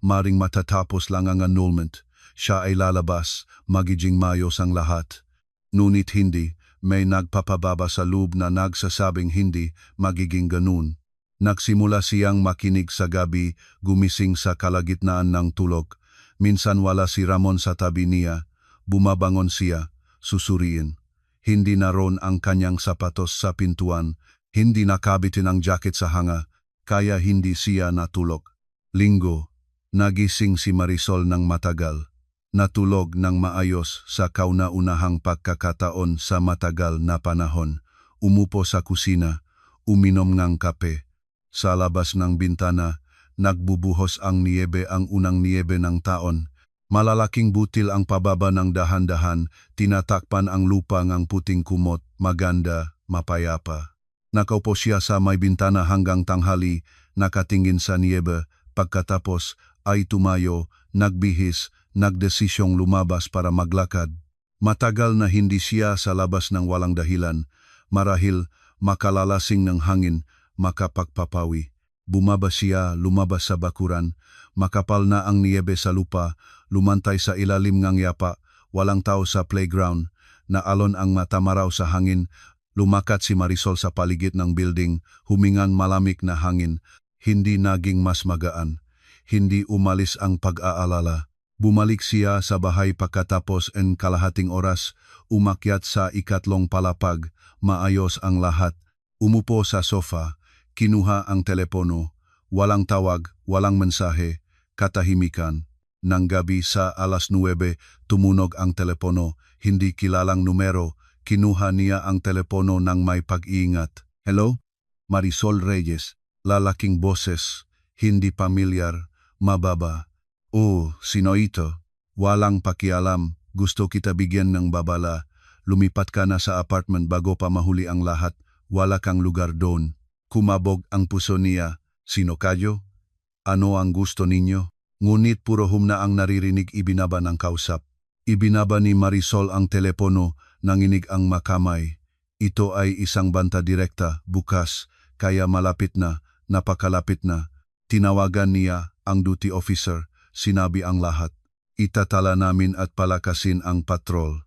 maring matatapos lang ang annulment. Siya ay lalabas, magiging mayos ang lahat. Ngunit hindi, may nagpapababa sa loob na nagsasabing hindi magiging ganun. Nagsimula siyang makinig sa gabi, gumising sa kalagitnaan ng tulog. Minsan wala si Ramon sa tabi niya, bumabangon siya, susuriin. Hindi naroon ang kanyang sapatos sa pintuan, hindi nakabitin ang jacket sa hanga, kaya hindi siya natulog. Linggo, nagising si Marisol ng matagal. Natulog ng maayos sa kauna-unahang pagkakataon sa matagal na panahon. Umupo sa kusina, uminom ng kape. Sa labas ng bintana, nagbubuhos ang niyebe, ang unang niyebe ng taon. Malalaking butil ang pababa ng dahan-dahan, tinatakpan ang lupa ng puting kumot, maganda, mapayapa. Nakaupo siya sa may bintana hanggang tanghali, nakatingin sa niyebe, pagkatapos ay tumayo, nagbihis, nagdesisyong lumabas para maglakad. Matagal na hindi siya sa labas ng walang dahilan, marahil makalalasing ng hangin, makapagpapawi. Bumaba siya, lumabas sa bakuran, makapal na ang niyebe sa lupa, lumantay sa ilalim ng yapa, walang tao sa playground, naalon ang mata maraw sa hangin. Lumakat si Marisol sa paligid ng building, humingan malamig na hangin, hindi naging mas magaan, hindi umalis ang pag-aalala. Bumalik siya sa bahay pagkatapos ng kalahating oras, umakyat sa ikatlong palapag, maayos ang lahat. Umupo sa sofa, kinuha ang telepono, walang tawag, walang mensahe, katahimikan. Nang gabi sa 9:00 tumunog ang telepono, hindi kilalang numero, kinuha niya ang telepono ng may pag-iingat. Hello? Marisol Reyes, lalaking boses, hindi pamilyar, mababa. Sino ito? Walang pakialam, gusto kita bigyan ng babala. Lumipat ka na sa apartment bago pa mahuli ang lahat, wala kang lugar doon. Kumabog ang puso niya. Sino kayo? Ano ang gusto ninyo? Ngunit puro humna ang naririnig, ibinaba ng kausap. Ibinaba ni Marisol ang telepono, nanginig ang makamay. Ito ay isang banta direkta, bukas, kaya malapit na, napakalapit na. Tinawagan niya ang duty officer, sinabi ang lahat. Itatala namin at palakasin ang patrol.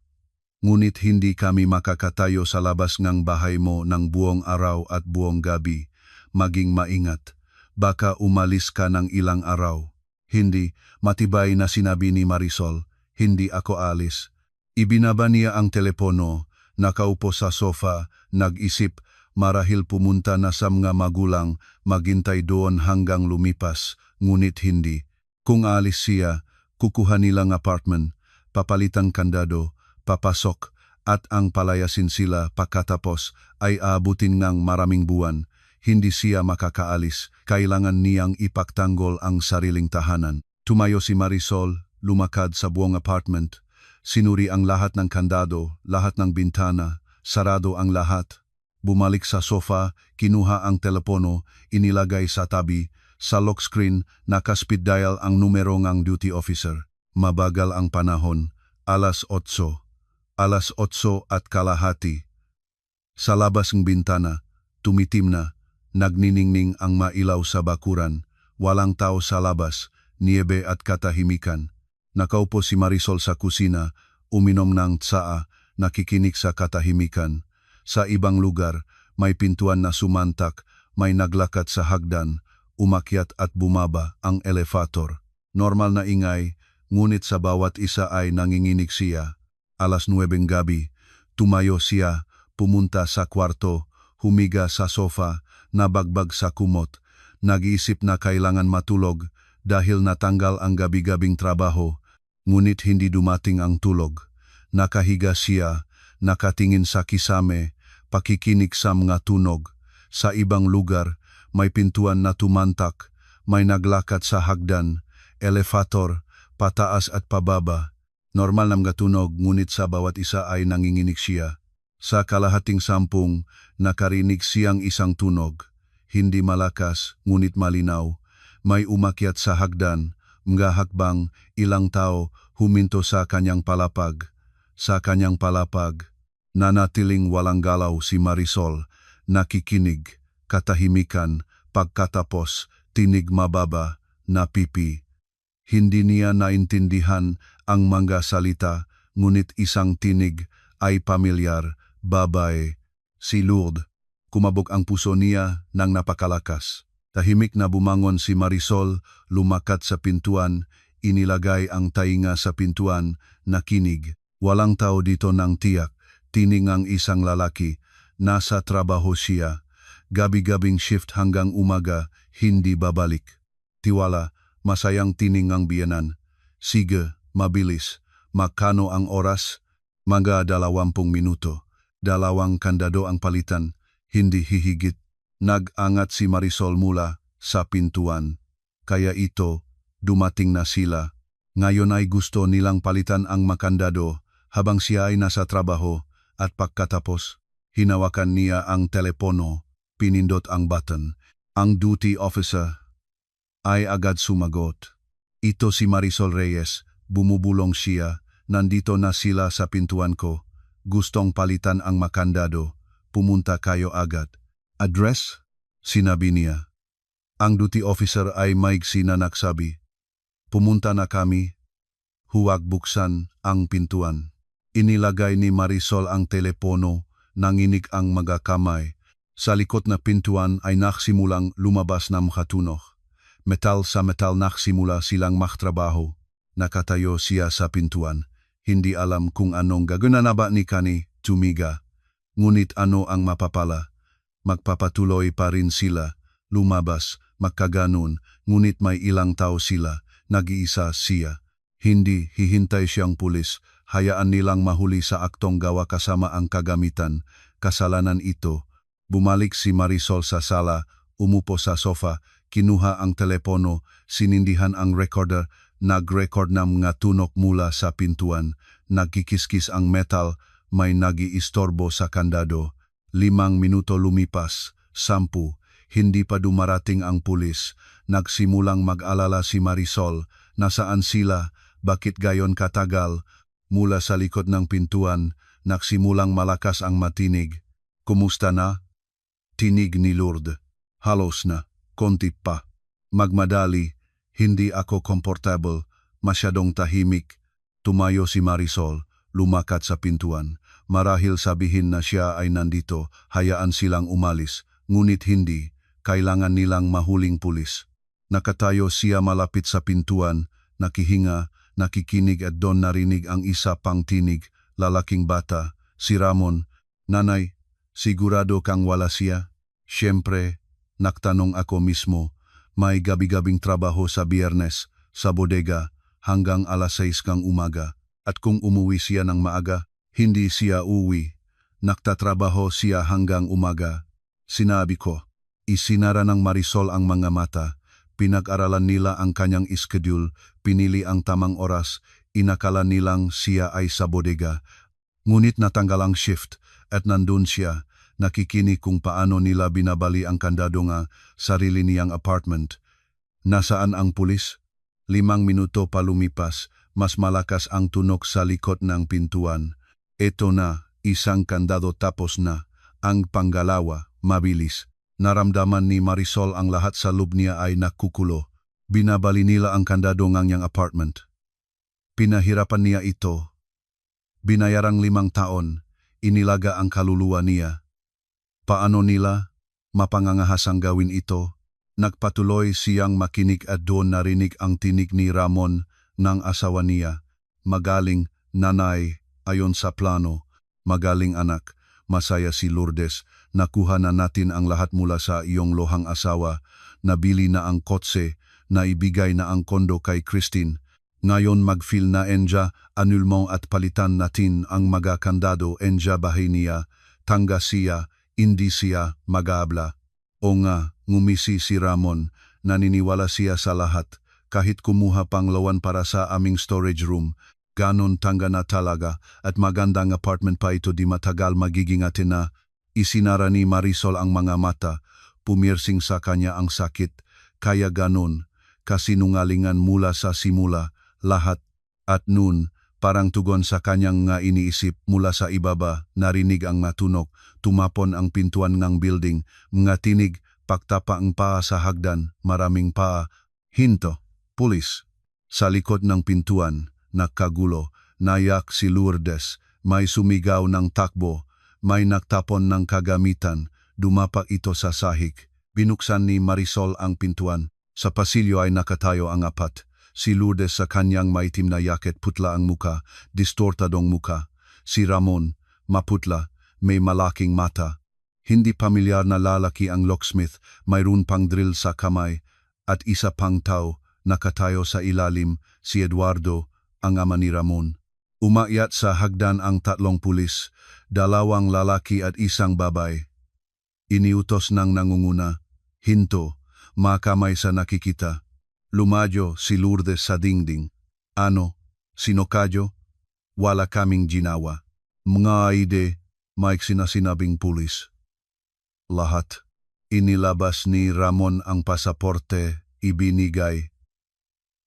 Ngunit hindi kami makakatayo sa labas ng bahay mo ng buong araw at buong gabi. Maging maingat. Baka umalis ka ng ilang araw. Hindi, matibay na sinabi ni Marisol. Hindi ako alis. Ibinaba niya ang telepono, nakaupo sa sofa, nag-isip, marahil pumunta na sa mga magulang, maghintay doon hanggang lumipas, ngunit hindi. Kung alis siya, kukuha nilang apartment, papalitan kandado, papasok, at ang palayasin sila pagkatapos ay aabutin ng maraming buwan. Hindi siya makakaalis, kailangan niyang ipagtanggol ang sariling tahanan. Tumayo si Marisol, lumakad sa buong apartment. Sinuri ang lahat ng kandado, lahat ng bintana, sarado ang lahat. Bumalik sa sofa, kinuha ang telepono, inilagay sa tabi. Sa lock screen, naka-speed dial ang numero ng duty officer. Mabagal ang panahon, 8:00. 8:30. Sa labas ng bintana, tumitim na. Nagniningning ang mailaw sa bakuran, walang tao sa labas, niebe at katahimikan. Nakaupo si Marisol sa kusina, uminom ng tsaa, nakikinig sa katahimikan. Sa ibang lugar, may pintuan na sumantak, may naglakad sa hagdan, umakyat at bumaba ang elevator. Normal na ingay, ngunit sa bawat isa ay nanginginig siya. 9:00 gabi, tumayo siya, pumunta sa kwarto, humiga sa sofa, nabagbag sa kumot, nag-iisip na kailangan matulog dahil natanggal ang gabi-gabing trabaho, ngunit hindi dumating ang tulog. Nakahiga siya, nakatingin sa kisame, pakikinig sa mga tunog. Sa ibang lugar, may pintuan na tumantak, may naglakad sa hagdan, elevator, pataas at pababa. Normal na mga tunog, ngunit sa bawat isa ay nanginginig siya. Sa kalahating sampung, nakarinig siyang isang tunog. Hindi malakas, ngunit malinaw. May umakyat sa hagdan, mga hakbang, ilang tao, huminto sa kanyang palapag. Sa kanyang palapag, nanatiling walang galaw si Marisol, nakikinig, katahimikan, pagkatapos, tinig mababa, napipi. Hindi niya naintindihan ang mga salita, ngunit isang tinig ay pamilyar, babae, si Lourdes. Kumabog ang puso niya nang napakalakas. Tahimik na bumangon si Marisol, lumakat sa pintuan, inilagay ang tainga sa pintuan, nakinig. Walang tao dito ng tiyak, tining ang isang lalaki, nasa trabaho siya. Gabi-gabing shift hanggang umaga, hindi babalik. Tiwala, masayang tining ang biyanan. Sige, mabilis. Magkano ang oras? Mga 20 minuto. 2 kandado ang palitan, hindi hihigit. Nag-angat si Marisol mula sa pintuan. Kaya ito, dumating na sila. Ngayon ay gusto nilang palitan ang makandado habang siya ay nasa trabaho at pagkatapos, hinawakan niya ang telepono, pinindot ang button. Ang duty officer ay agad sumagot. Ito si Marisol Reyes, bumubulong siya, nandito na sila sa pintuan ko. Gustong palitan ang makandado, pumunta kayo agad. Address? Sinabi niya. Ang duty officer ay maigsi na nagsabi. Pumunta na kami. Huwag buksan ang pintuan. Inilagay ni Marisol ang telepono, nanginig ang mga kamay. Sa likod na pintuan ay naksimulang lumabas na mga tunog. Metal sa metal naksimula silang magtrabaho. Nakatayo siya sa pintuan. Hindi alam kung anong gagawin na ba ni Kani, tumiga. Ngunit ano ang mapapala? Magpapatuloy pa rin sila. Lumabas, magkaganon, ngunit may ilang tao sila. Nag-iisa siya. Hindi hihintay siyang pulis. Hayaan nilang mahuli sa aktong gawa kasama ang kagamitan. Kasalanan ito. Bumalik si Marisol sa sala, umupo sa sofa, kinuha ang telepono, sinindihan ang recorder, nag-record ng mga tunok mula sa pintuan, nagkikiskis ang metal, may nag-iistorbo sa kandado. 5 minuto lumipas, 10, hindi pa dumarating ang pulis. Nagsimulang mag-alala si Marisol, nasaan sila, bakit gayon katagal? Mula sa likod ng pintuan, nagsimulang malakas ang matinig. Kumusta na? Tinig ni Lourdes. Halos na, konti pa. Magmadali, hindi ako komportable, masyadong tahimik. Tumayo si Marisol, lumakat sa pintuan. Marahil sabihin na siya ay nandito, hayaan silang umalis. Ngunit hindi, kailangan nilang mahuling pulis. Nakatayo siya malapit sa pintuan, nakihinga, nakikinig at doon narinig ang isa pang tinig, lalaking bata, si Ramon. Nanay, sigurado kang wala siya? Siyempre, nagtanong ako mismo. May gabi-gabing trabaho sa Biyernes, sa bodega, hanggang alas 6 kang umaga. At kung umuwi siya ng maaga, hindi siya uwi. Nagtatrabaho siya hanggang umaga. Sinabi ko, isinara ng Marisol ang mga mata. Pinag-aralan nila ang kanyang schedule, pinili ang tamang oras, inakala nilang siya ay sa bodega. Ngunit natanggal ang shift at nandun siya, nakikinig kung paano nila binabali ang kandado ng sarili niyang apartment. Nasaan ang pulis? 5 minuto pa lumipas, mas malakas ang tunog sa likod ng pintuan. Ito na, isang kandado tapos na. Ang panggalawa, mabilis. Naramdaman ni Marisol ang lahat sa loob niya ay nakukulo. Binabali nila ang kandado ng niyang apartment. Pinahirapan niya ito. Binayarang 5 taon, inilaga ang kaluluwa niya. Paano nila mapangangahasang gawin ito? Nagpatuloy siyang makinig at doon narinig ang tinig ni Ramon ng asawa niya. Magaling, nanay, ayon sa plano. Magaling anak, masaya si Lourdes. Nakuha na natin ang lahat mula sa iyong lohang asawa. Nabili na ang kotse, naibigay na ang kondo kay Christine. Ngayon mag-file na enja, anulmo at palitan natin ang mga kandado enja bahay niya. Tangga siya, hindi siya mag-aabla. O nga, ngumisi si Ramon, naniniwala siya sa lahat. Kahit kumuha pang lawan para sa aming storage room, ganon tangga na talaga at magandang apartment pa ito di matagal magiging atin na. Isinara ni Marisol ang mga mata, pumirsing sa kanya ang sakit, kaya ganon, kasinungalingan mula sa simula, lahat, at noon, parang tugon sa kanyang nga iniisip mula sa ibaba, narinig ang matunog, tumapon ang pintuan ng building, mga tinig, pagtapa ang paa sa hagdan, maraming paa, hinto, pulis. Sa likod ng pintuan, nakagulo, nayak si Lourdes, may sumigaw ng takbo, may nagtapon ng kagamitan, dumapak ito sa sahig. Binuksan ni Marisol ang pintuan. Sa pasilyo ay nakatayo ang apat. Si Lourdes sa kanyang maitim na jacket, putla ang muka, distortadong muka. Si Ramon, maputla, may malaking mata. Hindi pamilyar na lalaki ang locksmith, mayroon pang drill sa kamay, at isa pang tao, nakatayo sa ilalim, si Eduardo, ang ama ni Ramon. Umakyat sa hagdan ang 3 pulis, 2 lalaki at 1 babae. Iniutos ng nangunguna, hinto, makamay sa nakikita. Lumadyo si Lourdes sa dingding. Ano, sino kayo? Wala kaming ginawa. Mga ide, may sinasinabing pulis. Lahat. Inilabas ni Ramon ang pasaporte, ibinigay.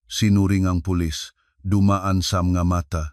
Sinuring ang pulis, dumaan sa mga mata.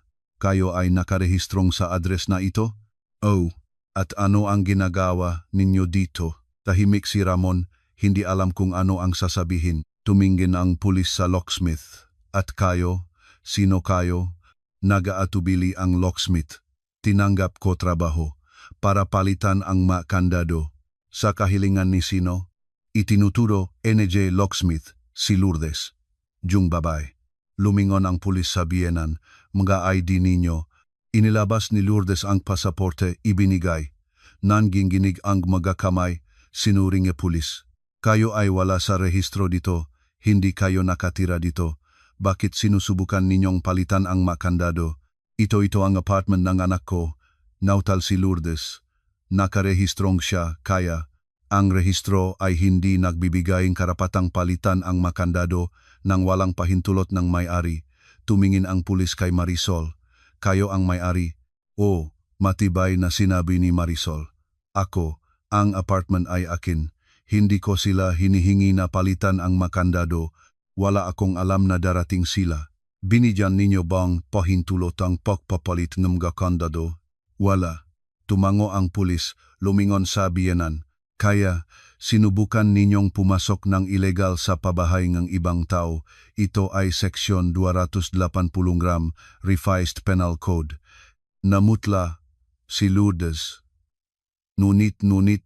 Kayo ay nakarehistrong sa address na ito? Oh, at ano ang ginagawa ninyo dito? Tahimik si Ramon, hindi alam kung ano ang sasabihin. Tumingin ang pulis sa locksmith. At kayo? Sino kayo? Nagaatubili ang locksmith. Tinanggap ko trabaho para palitan ang mga kandado. Sa kahilingan ni sino? Itinuturo NJ Locksmith, si Lourdes. Yung babae. Lumingon ang pulis sa biyenan. Mga ID ninyo. Inilabas ni Lourdes ang pasaporte, ibinigay. Nangginginig ang mga kamay, sinuring ng pulis. Kayo ay wala sa rehistro dito, hindi kayo nakatira dito. Bakit sinusubukan ninyong palitan ang makandado? Ito ang apartment ng anak ko. Nautal si Lourdes. Nakarehistrong siya, kaya ang rehistro ay hindi nagbibigay karapatang palitan ang makandado nang walang pahintulot ng may-ari. Tumingin ang pulis kay Marisol. Kayo ang may-ari. O, matibay na sinabi ni Marisol. Ako, ang apartment ay akin. Hindi ko sila hinihingi na palitan ang makandado. Wala akong alam na darating sila. Binigyan ninyo bang pahintulot ang pagpapalit ng makandado? Wala. Tumango ang pulis, lumingon sa biyenan. Kaya, sinubukan ninyong pumasok ng ilegal sa pabahay ng ibang tao. Ito ay Seksyon 280 gram, Revised Penal Code. Namutla si Lourdes. Nunit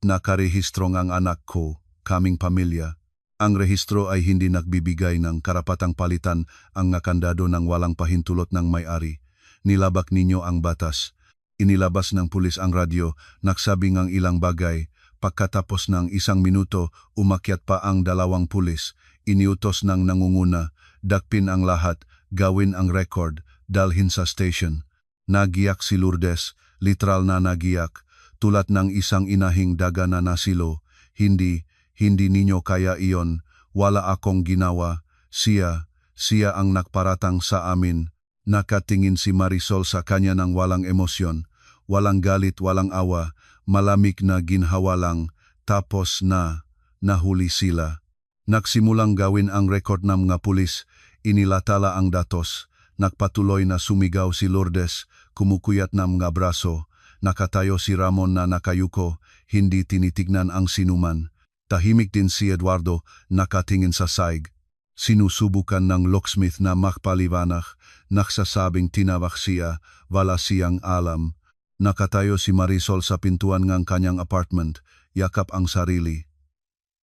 nakarehistro ang anak ko, kaming pamilya. Ang rehistro ay hindi nagbibigay ng karapatang palitan ang nakandado ng walang pahintulot ng may-ari. Nilabak ninyo ang batas. Inilabas ng pulis ang radyo, nagsabi ng ilang bagay. Pagkatapos ng 1 minuto, umakyat pa ang 2 pulis. Iniutos ng nangunguna, dakpin ang lahat, gawin ang record, dalhin sa station. Nagiyak si Lourdes, literal na nagiyak, tulad ng isang inahing daga na nasilo. Hindi ninyo kaya iyon, wala akong ginawa. Siya ang nagparatang sa amin. Nakatingin si Marisol sa kanya ng walang emosyon, walang galit, walang awa. Malamig na ginhawa lang, tapos nahuli sila. Nagsimulang gawin ang record ng mga pulis, inilatala ang datos. Nagpatuloy na sumigaw si Lourdes, kumukuyat ng mga braso. Nakatayo si Ramon na nakayuko, hindi tinitignan ang sinuman. Tahimik din si Eduardo, nakatingin sa saig. Sinusubukan ng locksmith na makpaliwanag, nagsasabing tinawag siya, wala siyang alam. Nakatayo si Marisol sa pintuan ng kanyang apartment, yakap ang sarili.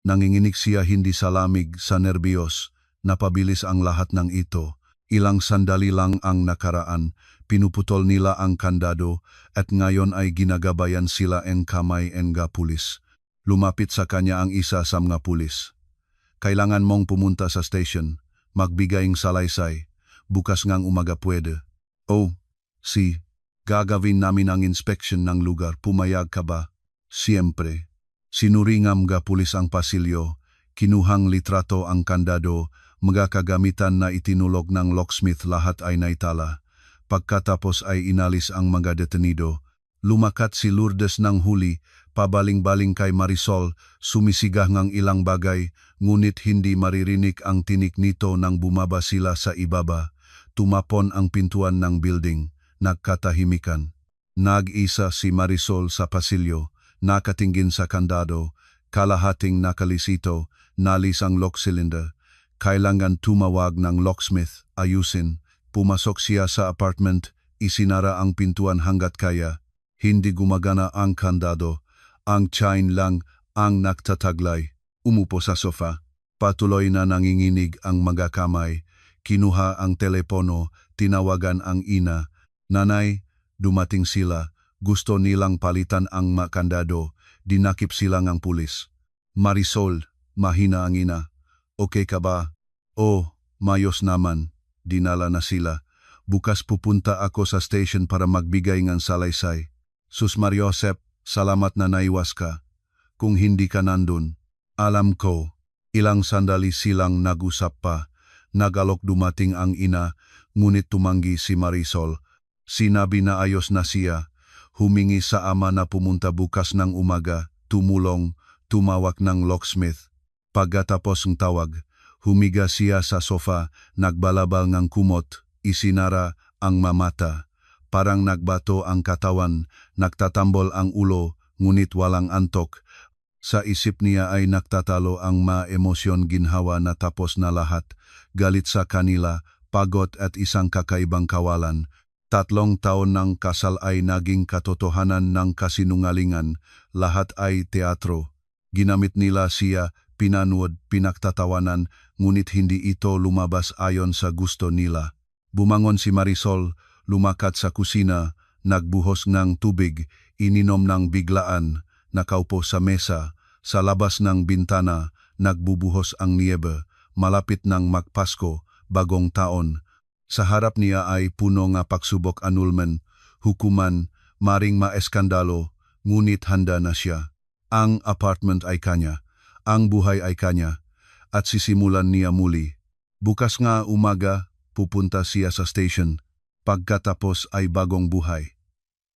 Nanginginig siya hindi sa lamig, sa nerbiyos. Napabilis ang lahat ng ito. Ilang sandali lang ang nakaraan, pinuputol nila ang kandado at ngayon ay ginagabayan sila ng kamay ng pulis. Lumapit sa kanya ang isa sa mga pulis. Kailangan mong pumunta sa station, magbigay ng salaysay, bukas ngang umaga pwede. Oh, gagawin namin ang inspection ng lugar, pumayag ka ba? Siyempre. Sinuringam ga pulis ang pasilyo, kinuhang litrato ang kandado, mga kagamitan na itinulog ng locksmith lahat ay naitala. Pagkatapos ay inalis ang mga detenido. Lumakat si Lourdes ng huli, pabaling-baling kay Marisol, sumisiga ng ilang bagay, ngunit hindi maririnig ang tinik nito nang bumaba sila sa ibaba. Tumapon ang pintuan ng building. Nagkatahimikan. Nag-isa si Marisol sa pasilyo, nakatingin sa kandado, kalahating nakalisito, nalis ang lock cylinder. Kailangan tumawag ng locksmith, ayusin. Pumasok siya sa apartment, isinara ang pintuan hanggat kaya. Hindi gumagana ang kandado, ang chain lang ang nagtataglay. Umupo sa sofa. Patuloy na nanginginig ang mga kamay. Kinuha ang telepono, tinawagan ang ina. Nanay, dumating sila. Gusto nilang palitan ang makandado. Dinakip sila ng pulis. Marisol, mahina ang ina. Okay ka ba? Oh, mayos naman. Dinala na sila. Bukas pupunta ako sa station para magbigay ng salaysay. Sus Mariosep, salamat na naiwas ka. Kung hindi ka nandun, alam ko. Ilang sandali silang nag-usap pa. Nagalok dumating ang ina, ngunit tumanggi si Marisol. Sinabi na ayos na siya, humingi sa ama na pumunta bukas ng umaga, tumulong, tumawag ng locksmith. Pagkatapos ng tawag, humiga siya sa sofa, nagbalabal ng kumot, isinara ang mamata. Parang nagbato ang katawan, nagtatambol ang ulo, ngunit walang antok. Sa isip niya ay nagtatalo ang emosyon ginhawa na tapos na lahat, galit sa kanila, pagod at isang kakaibang kawalan. 3 taon ng kasal ay naging katotohanan ng kasinungalingan, lahat ay teatro. Ginamit nila siya, pinanood, pinagtatawanan, ngunit hindi ito lumabas ayon sa gusto nila. Bumangon si Marisol, lumakad sa kusina, nagbuhos ng tubig, ininom ng biglaan, nakaupo sa mesa, sa labas ng bintana, nagbubuhos ang niebe, malapit ng magpasko, bagong taon. Sa harap niya ay puno nga pagsubok annulment, hukuman, maring maeskandalo, ngunit handa na siya. Ang apartment ay kanya, ang buhay ay kanya, at sisimulan niya muli. Bukas nga umaga, pupunta siya sa station, pagkatapos ay bagong buhay.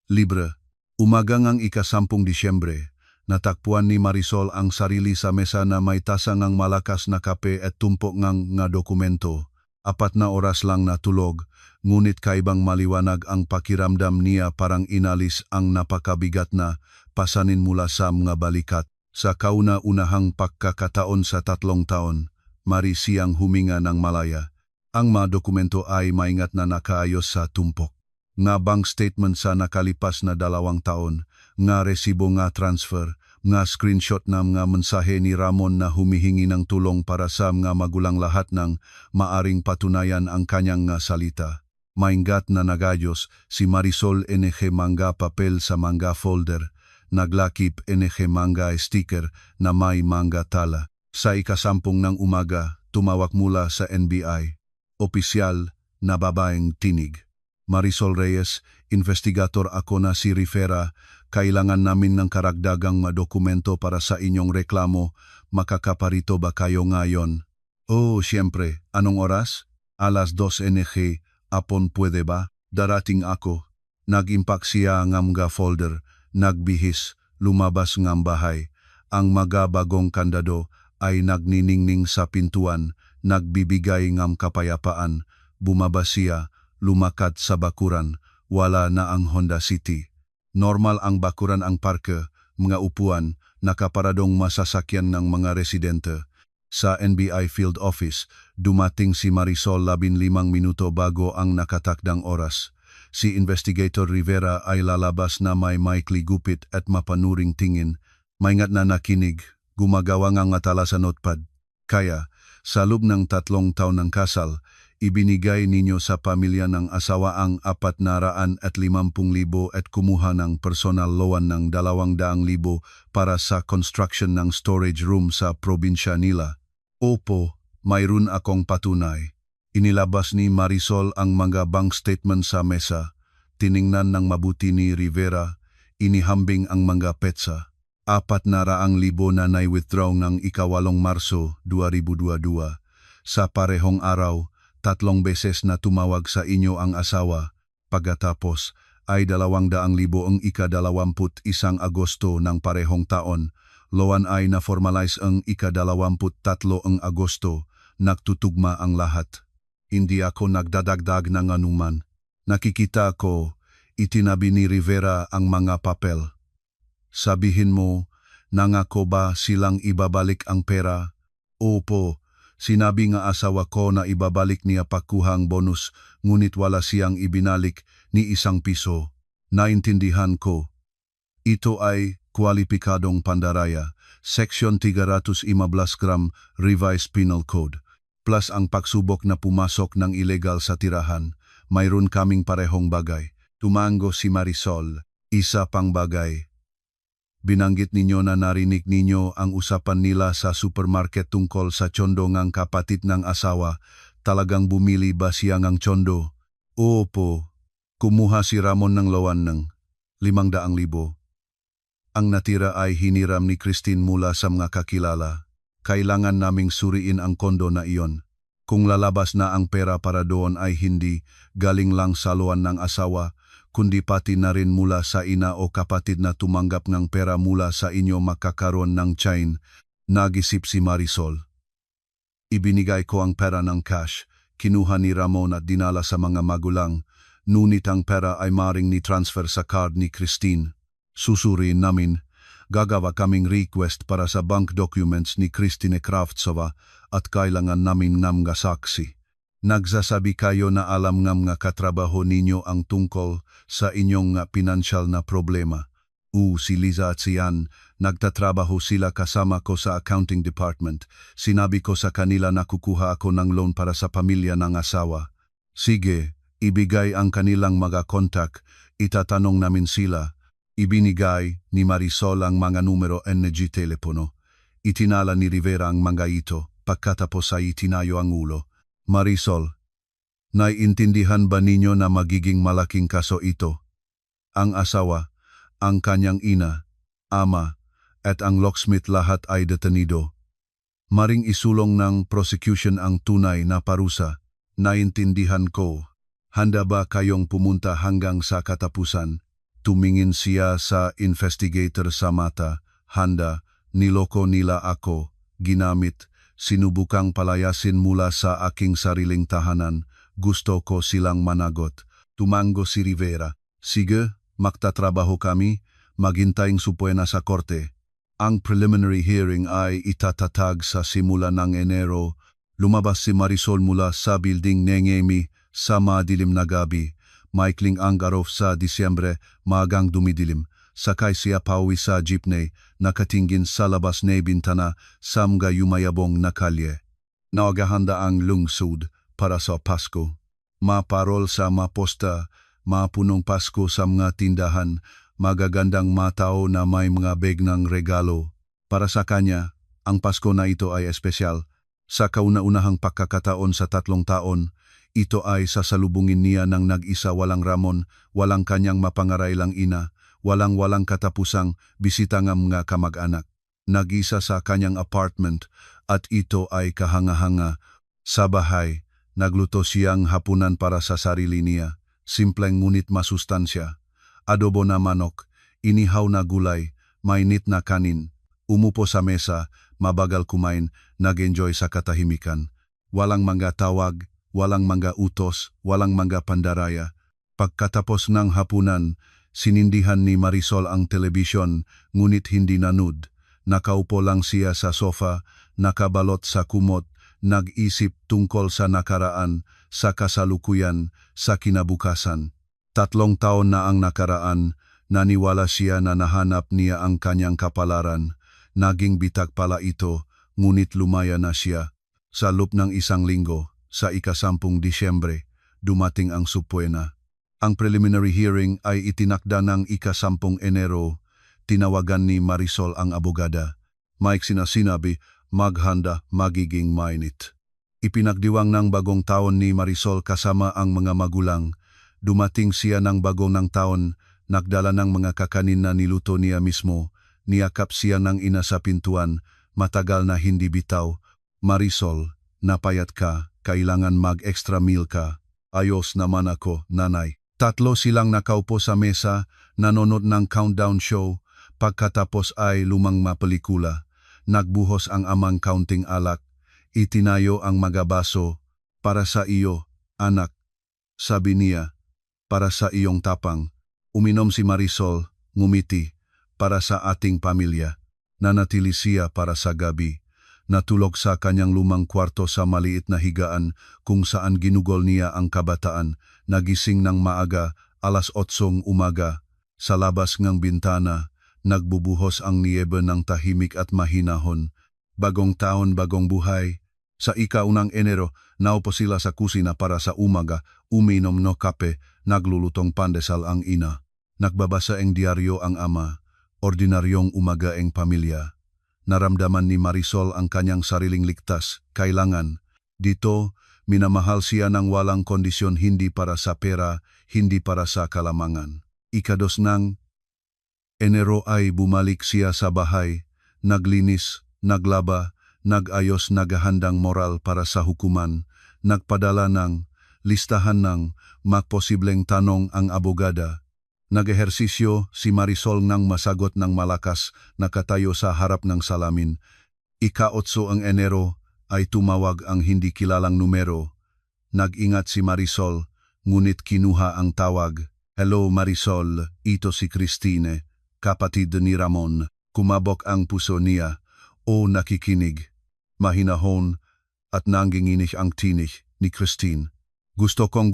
Libre. Umaga ngang ika-10 Disyembre, natakpuan ni Marisol ang sarili sa mesa na may tasa ngang malakas na kape at tumpok ngang nga dokumento. 4 na oras lang natulog, ngunit kaibang maliwanag ang pakiramdam niya, parang inalis ang napakabigat na pasanin mula sa mga balikat. Sa kauna-unahang pagkakataon sa 3 taon, mari siyang huminga ng malaya. Ang mga dokumento ay maingat na nakaayos sa tumpok. Nga bank statement sa nakalipas na 2 taon, nga resibo nga transfer, nga screenshot na mga mensahe ni Ramon na humihingi ng tulong para sa mga magulang, lahat ng maaring patunayan ang kanyang nga salita. Maingat na nagayos si Marisol NG mangga papel sa mangga folder, naglakip NG mangga sticker na may mangga tala. Sa ika-10 ng umaga, tumawag mula sa NBI. Opisyal na babaeng tinig. Marisol Reyes, investigator ako na si Rivera, kailangan namin ng karagdagang dokumento para sa inyong reklamo, makakaparito ba kayo ngayon? Oh, siyempre, anong oras? Alas 2 NG, apon pwede ba? Darating ako. Nag-impact siya ng mga folder, nagbihis, lumabas ng bahay. Ang mga bagong kandado ay nagniningning sa pintuan, nagbibigay ng kapayapaan. Bumaba siya, lumakad sa bakuran, wala na ang Honda City. Normal ang bakuran, ang parke, mga upuan, nakaparadong masasakyan ng mga residente. Sa NBI field office, dumating si Marisol 15 minuto bago ang nakatakdang oras. Si Investigator Rivera ay lalabas na may maikli gupit at mapanuring tingin, maingat na nakinig, gumagawa ng atala sa notepad. Kaya, sa loob ng 3 taon ng kasal, ibinigay ninyo sa pamilya ng asawa ang 450,000 at kumuha ng personal loan ng 200,000 para sa construction ng storage room sa probinsya nila. Opo, mayroon akong patunay. Inilabas ni Marisol ang mga bank statement sa mesa. Tiningnan ng mabuti ni Rivera, inihambing ang mga petsa. 400,000 na nai-withdraw ng ika-8 Marso 2022. Sa parehong araw, 3 beses na tumawag sa inyo ang asawa. Pagkatapos ay 200,000 ang ika-21 Agosto ng parehong taon. Loan ay na-formalize ang ika-23 ang Agosto. Nagtutugma ang lahat. Hindi ako nagdadagdag ng anuman. Nakikita ko, itinabi ni Rivera ang mga papel. Sabihin mo, nangako ba silang ibabalik ang pera? Opo, sinabi nga asawa ko na ibabalik niya pakuhang bonus, ngunit wala siyang ibinalik ni 1 piso. Naintindihan ko. Ito ay kwalipikadong pandaraya, Section 315 gram Revised Penal Code. Plus ang pagsubok na pumasok ng ilegal sa tirahan, mayroon kaming parehong bagay. Tumango si Marisol, isa pang bagay. Binanggit ninyo na narinig ninyo ang usapan nila sa supermarket tungkol sa tsondo ngang kapatid ng asawa. Talagang bumili ba siya ng tsondo? Opo, kumuha si Ramon ng loan ng 500,000. Ang natira ay hiniram ni Christine mula sa mga kakilala. Kailangan naming suriin ang kondo na iyon. Kung lalabas na ang pera para doon ay hindi galing lang sa loan ng asawa, kundi pati na rin mula sa ina o kapatid na tumanggap ng pera mula sa inyo, makakaroon ng chain. Nag-isip si Marisol. Ibinigay ko ang pera ng cash, kinuha ni Ramon at dinala sa mga magulang, ngunit ang pera ay maring ni-transfer sa card ni Christine. Susuriin namin. Gagawa kaming request para sa bank documents ni Christine Kravtsova at kailangan namin ng mga saksi. Nagsasabi kayo na alam ng mga katrabaho ninyo ang tungkol sa inyong pinansyal na problema. Si Liza at si Ann, nagtatrabaho sila kasama ko sa accounting department. Sinabi ko sa kanila na kukuha ako ng loan para sa pamilya ng asawa. Sige, ibigay ang kanilang mga kontak, itatanong namin sila. Ibinigay ni Marisol ang mga numero NG telepono. Itinala ni Rivera ang mga ito, pagkatapos ay itinayo ang ulo. Marisol, naiintindihan ba ninyo na magiging malaking kaso ito? Ang asawa, ang kanyang ina, ama, at ang locksmith lahat ay detenido. Maring isulong ng prosecution ang tunay na parusa. Naintindihan ko. Handa ba kayong pumunta hanggang sa katapusan? Tumingin siya sa investigator sa mata. Handa, niloko nila ako, ginamit, sinubukang palayasin mula sa aking sariling tahanan. Gusto ko silang managot. Tumango si Rivera. Sige, magtatrabaho kami, maghintaying supuena sa korte. Ang preliminary hearing ay itatatag sa simula ng Enero. Lumabas si Marisol mula sa building Nengemi sa madilim na gabi. Maikling ang araw sa Disyembre, magang dumidilim. Sakay siya pauwi sa jeepney, nakatingin sa labas na bintana sa mga yumayabong na kalye. Naghahanda ang lungsod para sa Pasko. Maparol sa maposta, mapunong Pasko sa mga tindahan, magagandang matao na may mga bag ng regalo. Para sa kanya, ang Pasko na ito ay espesyal. Sa kauna-unahang pagkakataon sa 3 taon, ito ay sasalubungin niya ng nag-isa walang ramon, walang kanyang mapangarailang ina, walang katapusang bisita ng mga kamag-anak. Nag-isa sa kanyang apartment at ito ay kahanga-hanga. Sa bahay, nagluto siyang hapunan para sa sarili niya. Simpleng ngunit masustansya. Adobo na manok, inihaw na gulay, mainit na kanin. Umupo sa mesa, mabagal kumain, nag-enjoy sa katahimikan. Walang mga tawag, walang mga utos, walang mga pandaraya. Pagkatapos ng hapunan, sinindihan ni Marisol ang telebisyon, ngunit hindi nanood. Nakaupo lang siya sa sofa, nakabalot sa kumot, nag-isip tungkol sa nakaraan, sa kasalukuyan, sa kinabukasan. 3 taon na ang nakaraan, naniwala siya na nahanap niya ang kanyang kapalaran. Naging bitag pala ito, ngunit lumaya na siya. Sa loob ng 1 linggo, sa ika-10 Disyembre, dumating ang supuena. Ang preliminary hearing ay itinakda ng ika-10 Enero. Tinawagan ni Marisol ang abogada. Mike sinabi, maghanda, magiging mainit. Ipinagdiwang ng bagong taon ni Marisol kasama ang mga magulang. Dumating siya ng bagong taon, nagdala ng mga kakanin na niluto niya mismo. Niyakap siya ng ina sa pintuan, matagal na hindi bitaw. Marisol, napayat ka, kailangan mag-extra meal ka. Ayos naman ako, nanay. 3 silang nakaupo sa mesa, nanonood ng countdown show. Pagkatapos ay lumang mapelikula. Nagbuhos ang amang counting alak. Itinayo ang mga baso. Para sa iyo, anak. Sabi niya, para sa iyong tapang. Uminom si Marisol, ngumiti. Para sa ating pamilya. Nanatili siya para sa gabi. Natulog sa kanyang lumang kwarto sa maliit na higaan kung saan ginugol niya ang kabataan. Nagising ng maaga, 8:00 umaga. Sa labas ng bintana, nagbubuhos ang niyebe ng tahimik at mahinahon. Bagong taon, bagong buhay. Sa ika-1 Enero, naupo sila sa kusina para sa umaga, uminom no kape, naglulutong pandesal ang ina. Nagbabasa ang diaryo ang ama, ordinaryong umaga ang pamilya. Naramdaman ni Marisol ang kanyang sariling ligtas, kailangan. Dito, minamahal siya ng walang kondisyon, hindi para sa pera, hindi para sa kalamangan. Ika-2 ng Enero ay bumalik siya sa bahay, naglinis, naglaba, nag-ayos, naghahandang moral para sa hukuman, nagpadala ng listahan ng magposibleng tanong ang abogada. Nag-ehersisyo si Marisol nang masagot ng malakas, nakatayo sa harap ng salamin. Ika-8 ang Enero ay tumawag ang hindi kilalang numero. Nag-ingat si Marisol, ngunit kinuha ang tawag. Hello Marisol, ito si Christine, kapatid ni Ramon. Kumabok ang puso niya. O nakikinig. Mahinahon at nanginginig ang tinig ni Christine. Gusto kong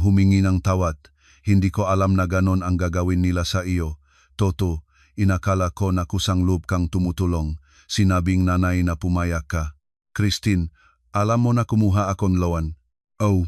humingi ng tawad. Hindi ko alam na ganon ang gagawin nila sa iyo. Toto, Inakala ko na kusang loob kang tumutulong. Sinabing nanay na pumayak ka. Christine, alam mo na kumuha akong loan. Oh,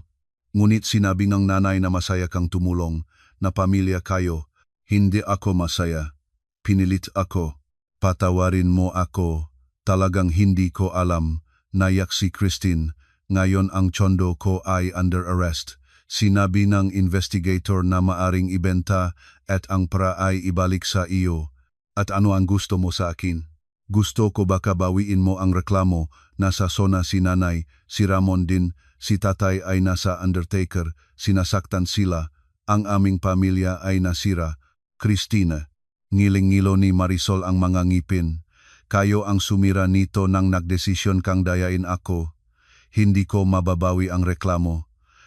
ngunit sinabi ng nanay na masaya kang tumulong, na pamilya kayo. Hindi ako masaya. Pinilit ako. Patawarin mo ako. Talagang hindi ko alam. Nayak si Christine. Ngayon ang tsondo ko ay under arrest. Sinabi ng investigator na maaring ibenta at ang pera ay ibalik sa iyo. At ano ang gusto mo sa akin? Gusto ko baka bawiin mo ang reklamo. Nasa sona si nanay, si Ramon din, si tatay ay nasa undertaker, sinasaktan sila. Ang aming pamilya ay nasira. Christina, ngiling-ngilo ni Marisol ang mga ngipin. Kayo ang sumira nito nang nagdesisyon kang dayain ako. Hindi ko mababawi ang reklamo.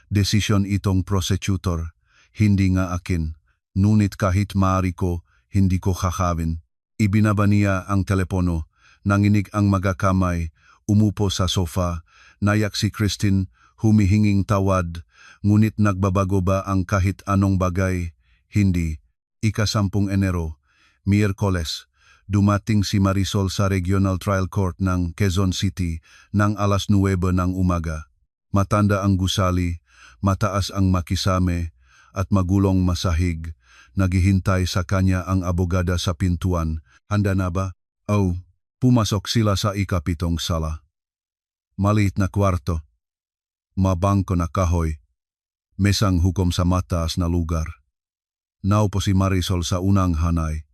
Desisyon itong prosecutor, hindi nga akin. Ngunit kahit maaari ko, hindi ko kakawin. Ibinaba niya ang telepono, nanginig ang magakamay, umupo sa sofa, nayak si Christine, humihinging tawad, ngunit nagbabago ba ang kahit anong bagay? Hindi. Ika-10 Enero, Miyerkules, dumating si Marisol sa Regional Trial Court ng Quezon City ng alas 9 ng umaga. Matanda ang gusali, mataas ang makisame, at magulong masahig. Naghihintay sa kanya ang abogada sa pintuan. Handa na ba? Oh, pumasok sila sa ika-7 sala. Maliit na kwarto. Mabangko na kahoy. Mesang hukom sa mataas na lugar. Naupo si Marisol sa unang hanay.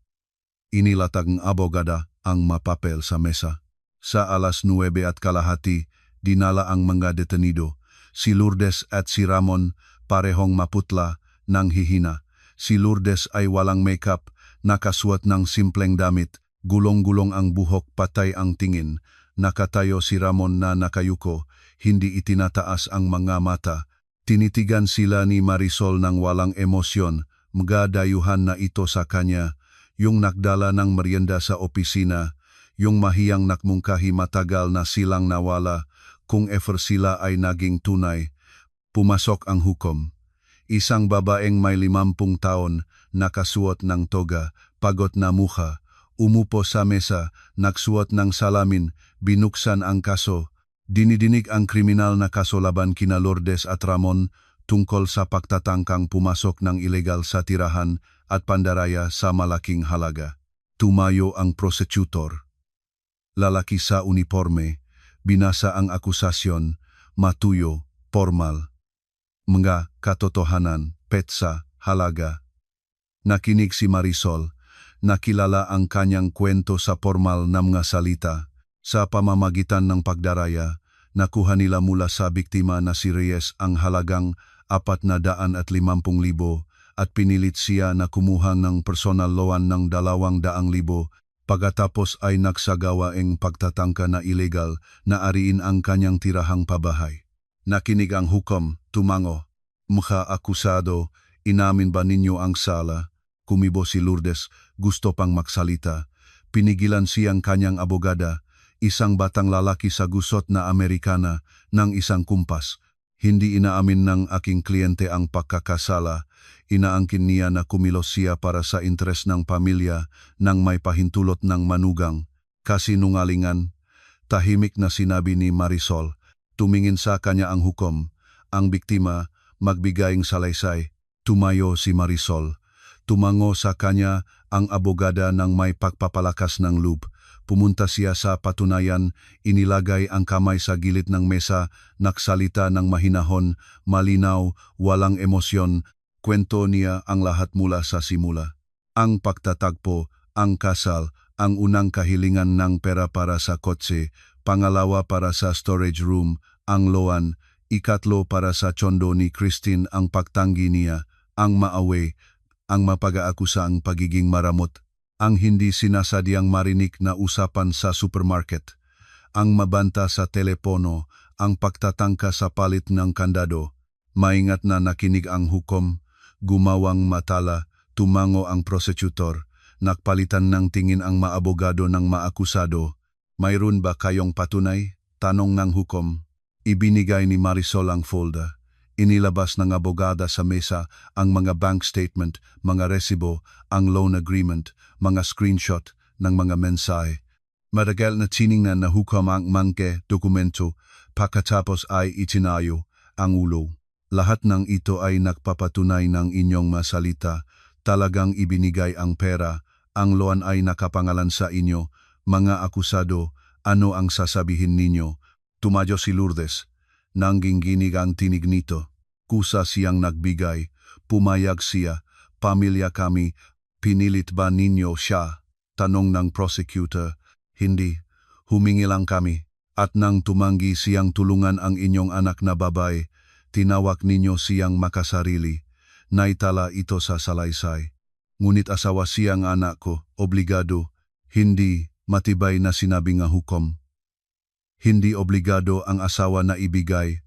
Inilatag ng abogada ang mapapel sa mesa. Sa alas 9:30, dinala ang mga detenido. Si Lourdes at si Ramon parehong maputla nang hihina. Si Lourdes ay walang makeup, nakasuot ng simpleng damit, gulong-gulong ang buhok, patay ang tingin. Nakatayo si Ramon na nakayuko, hindi itinataas ang mga mata. Tinitigan sila ni Marisol ng walang emosyon, magadayuhan na ito sa kanya. Yung nagdala ng merienda sa opisina, yung mahiyang nakmungkahi matagal na silang nawala, kung ever sila ay naging tunay. Pumasok ang hukom. Isang babaeng may 50 taon, nakasuot ng toga, pagod na mukha, umupo sa mesa, nagsuot ng salamin, binuksan ang kaso. Dinidinig ang kriminal na kaso laban kina Lourdes at Ramon tungkol sa pagtatangkang pumasok ng ilegal sa tirahan at pandaraya sa malaking halaga. Tumayo ang prosecutor. Lalaki sa uniforme, binasa ang akusasyon, matuyo, formal. Mga katotohanan, petsa, halaga. Nakinig si Marisol, nakilala ang kanyang kwento sa formal na mga salita. Sa pamamagitan ng pagdaraya, nakuha nila mula sa biktima na si Reyes ang halagang 450,000 at pinilit siya na kumuha ng personal loan ng 200,000. Pagkatapos ay nagsagawa ang pagtatangka na ilegal na ariin ang kanyang tirahang pabahay. Nakinig ang hukom, tumango. Mga akusado, inamin ba ninyo ang sala? Kumibo si Lourdes, gusto pang magsalita. Pinigilan siyang kanyang abogada, isang batang lalaki sa gusot na Amerikana, ng isang kumpas. Hindi inaamin ng aking kliyente ang pagkakasala. Inaangkin niya na kumilos siya para sa interes ng pamilya nang may pahintulot ng manugang. Kasinungalingan. Tahimik na sinabi ni Marisol. Tumingin sa kanya ang hukom. Ang biktima, magbigayng salaysay. Tumayo si Marisol. Tumango sa kanya ang abogada ng may pagpapalakas ng loob. Pumunta siya sa patunayan, inilagay ang kamay sa gilid ng mesa, nagsalita ng mahinahon, malinaw, walang emosyon. Kwento niya ang lahat mula sa simula. Ang pagtatagpo, ang kasal, ang unang kahilingan ng pera para sa kotse, pangalawa para sa storage room, ang loan, ikatlo para sa tsondo ni Christine, ang pagtanggi niya, ang maawe, ang mapag-aakusa ang pagiging maramot, ang hindi sinasadyang marinig na usapan sa supermarket, ang mabanta sa telepono, ang pagtatangka sa palit ng kandado. Maingat na nakinig ang hukom, gumawang matala, tumango ang prosecutor, nakpalitan ng tingin ang maabogado ng maakusado. Mayroon ba kayong patunay? Tanong ng hukom. Ibinigay ni Marisol ang folder. Inilabas ng abogada sa mesa ang mga bank statement, mga resibo, ang loan agreement, mga screenshot ng mga mensahe. Matagal na tiningnan na hukom ang mangke dokumento, pagkatapos ay itinayo ang ulo. Lahat ng ito ay nagpapatunay ng inyong masalita. Talagang ibinigay ang pera, ang loan ay nakapangalan sa inyo. Mga akusado, ano ang sasabihin ninyo? Tumadyo si Lourdes. Nangginginig ang tinig nito. Kusa siyang nagbigay. Pumayag siya. Pamilya kami. Pinilit ba ninyo siya? Tanong ng prosecutor. Hindi. Humingi lang kami. At nang tumanggi siyang tulungan ang inyong anak na babae, tinawag ninyo siyang makasarili. Naitala ito sa salaysay. Ngunit asawa siyang anak ko, obligado. Hindi matibay na sinabi nga hukom. Hindi obligado ang asawa na ibigay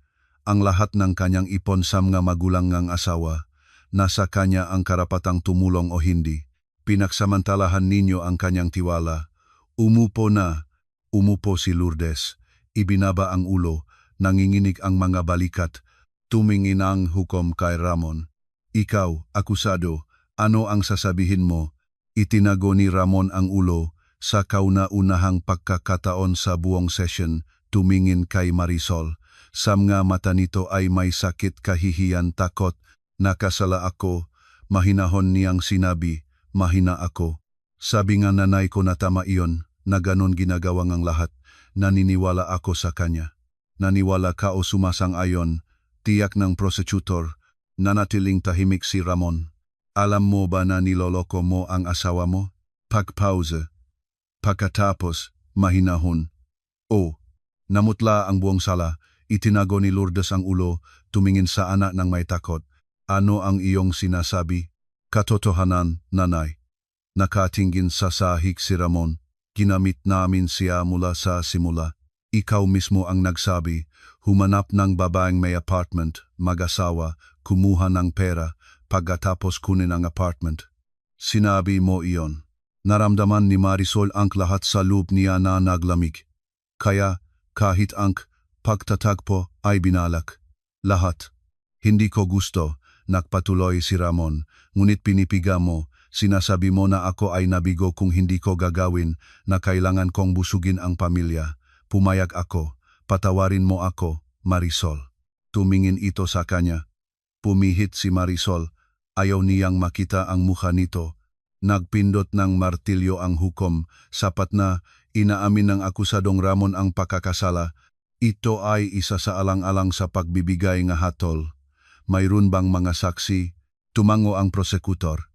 ang lahat ng kanyang ipon sa mga magulang ng asawa. Nasa kanya ang karapatang tumulong o hindi. Pinagsamantalahan ninyo ang kanyang tiwala. Umupo si Lourdes. Ibinaba ang ulo, nanginginig ang mga balikat. Tumingin ang hukom kay Ramon. Ikaw, akusado, ano ang sasabihin mo? Itinago ni Ramon ang ulo. Sa kauna-unahang pagkakataon sa buong session, tumingin kay Marisol. Sa mga mata nito ay may sakit, kahihiyan, takot. Nakasala ako. Mahinahon niyang sinabi, mahina ako. Sabi nga nanay ko na tama iyon, na ganon ginagawa ngang lahat. Naniniwala ako sa kanya. Naniwala ka o sumasang-ayon? Tiyak ng prosecutor. Nanatiling tahimik si Ramon. Alam mo ba na niloloko mo ang asawa mo? Pagpause. Pagkatapos, mahinahon. Namutla ang buong sala. Itinago ni Lourdes ang ulo, tumingin sa anak ng may takot. Ano ang iyong sinasabi? Katotohanan, nanay. Nakatingin sa sahig si Ramon. Ginamit namin siya mula sa simula. Ikaw mismo ang nagsabi, humanap ng babaeng may apartment, mag-asawa, kumuha ng pera, pagkatapos kunin ang apartment. Sinabi mo iyon. Naramdaman ni Marisol ang lahat sa loob niya na naglamig. Kaya, kahit ang pagtatagpo ay binalak. Lahat. Hindi ko gusto, nagpatuloy si Ramon, ngunit pinipiga mo. Sinasabi mo na ako ay nabigo kung hindi ko gagawin, na kailangan kong busugin ang pamilya. Pumayag ako. Patawarin mo ako, Marisol. Tumingin ito sa kanya. Pumihit si Marisol. Ayaw niyang makita ang mukha nito. Nagpindot ng martilyo ang hukom. Sapat na, inaamin ng akusadong Ramon ang pagkakasala. Ito ay isa sa alang-alang sa pagbibigay nga hatol. Mayroon bang mga saksi? Tumango ang prosekutor.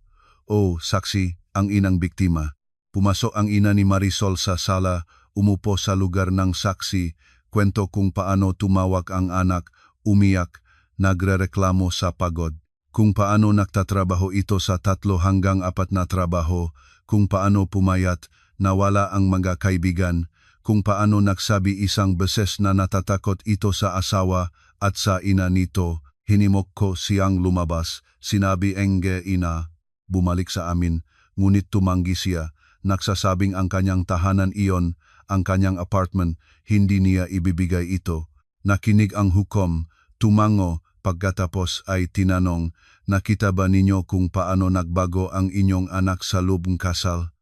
Saksi, ang inang biktima. Pumasok ang ina ni Marisol sa sala, umupo sa lugar ng saksi, kwento kung paano tumawag ang anak, umiyak, nagrereklamo sa pagod. Kung paano nagtatrabaho ito sa 3 hanggang 4 na trabaho, kung paano pumayat, nawala ang mga kaibigan, kung paano nagsabi isang beses na natatakot ito sa asawa at sa ina nito. Hinimok ko siyang lumabas, sinabi enge ina. Bumalik sa amin, ngunit tumanggi siya, nagsasabing ang kanyang tahanan iyon, ang kanyang apartment, hindi niya ibibigay ito. Nakinig ang hukom, tumango, pagkatapos ay tinanong, nakita ba ninyo kung paano nagbago ang inyong anak sa loob ng kasal?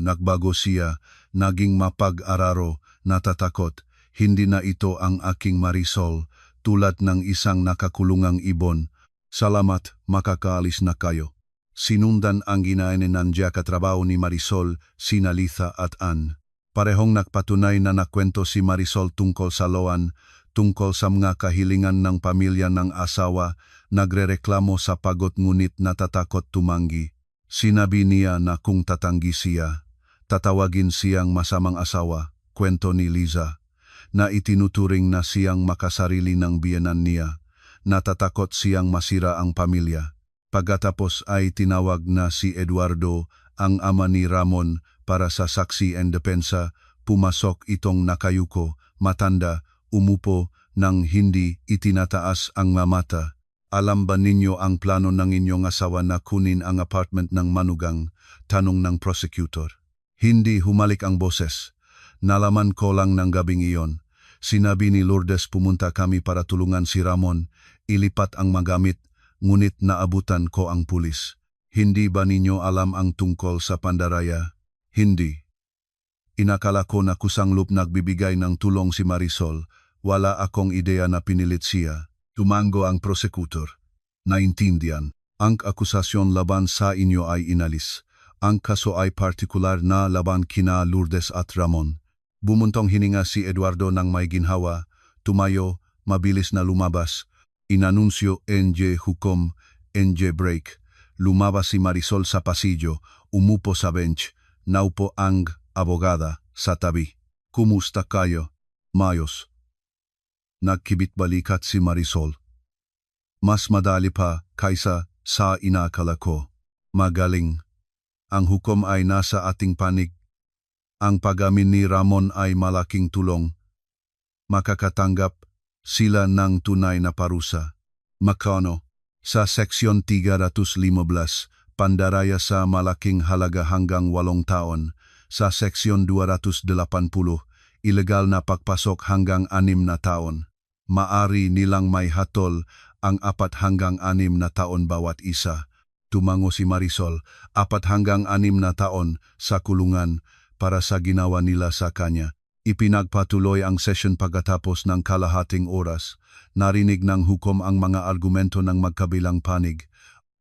Nagbago siya, naging mapag-araro, natatakot, hindi na ito ang aking Marisol, tulad ng isang nakakulungang ibon. Salamat, makakaalis na kayo. Sinundan ang ginainan niya katrabaho ni Marisol, sina Litha at Ann. Parehong nagpatunay na nakwento si Marisol tungkol sa loan, tungkol sa mga kahilingan ng pamilya ng asawa, nagrereklamo sa pagod ngunit natatakot tumanggi. Sinabi niya na kung tatanggi siya, tatawagin siyang masamang asawa, kwento ni Liza, na itinuturing na siyang makasarili ng biyenan niya, natatakot siyang masira ang pamilya. Pagkatapos ay tinawag na si Eduardo, ang ama ni Ramon, para sa saksi and depensa. Pumasok itong nakayuko, matanda, umupo, nang hindi itinataas ang mata. Alam ba ninyo ang plano ng inyong asawa na kunin ang apartment ng manugang? Tanong ng prosecutor. Hindi humalik ang boses. Nalaman ko lang ng gabing iyon. Sinabi ni Lourdes pumunta kami para tulungan si Ramon. ilipat ang magamit, ngunit naabutan ko ang pulis. Hindi ba ninyo alam ang tungkol sa pandaraya? Hindi. Inakala ko na kusanglop nagbibigay ng tulong si Marisol. Wala akong ideya na pinilit siya. Tumango ang prosekutor. Naintindihan. Ang akusasyon laban sa inyo ay inalis. Ang kaso ay partikular na laban kina Lourdes at Ramon. Bumuntong hininga si Eduardo ng may ginhawa. Tumayo, mabilis na lumabas. Inanunsyo NJ hukom, NJ break. Lumabas si Marisol sa pasilyo, umupo sa bench. Naupo ang abogada sa tabi. Kumusta kayo? Mayos. Nagkibit-balikat si Marisol. Mas madali pa kaysa sa inakala ko. Magaling. Ang hukom ay nasa ating panig. Ang pag-amin ni Ramon ay malaking tulong. Makakatanggap sila ng tunay na parusa. Makano? Sa Seksyon 315, pandaraya sa malaking halaga hanggang 8 taon. Sa Seksyon 280, ilegal na pagpasok hanggang 6 na taon. Maari nilang may hatol ang 4 hanggang 6 na taon bawat isa. Tumango si Marisol, 4 hanggang 6 na taon sa kulungan para sa ginawa nila sa kanya. Ipinagpatuloy ang session pagkatapos ng kalahating oras. Narinig ng hukom ang mga argumento ng magkabilang panig.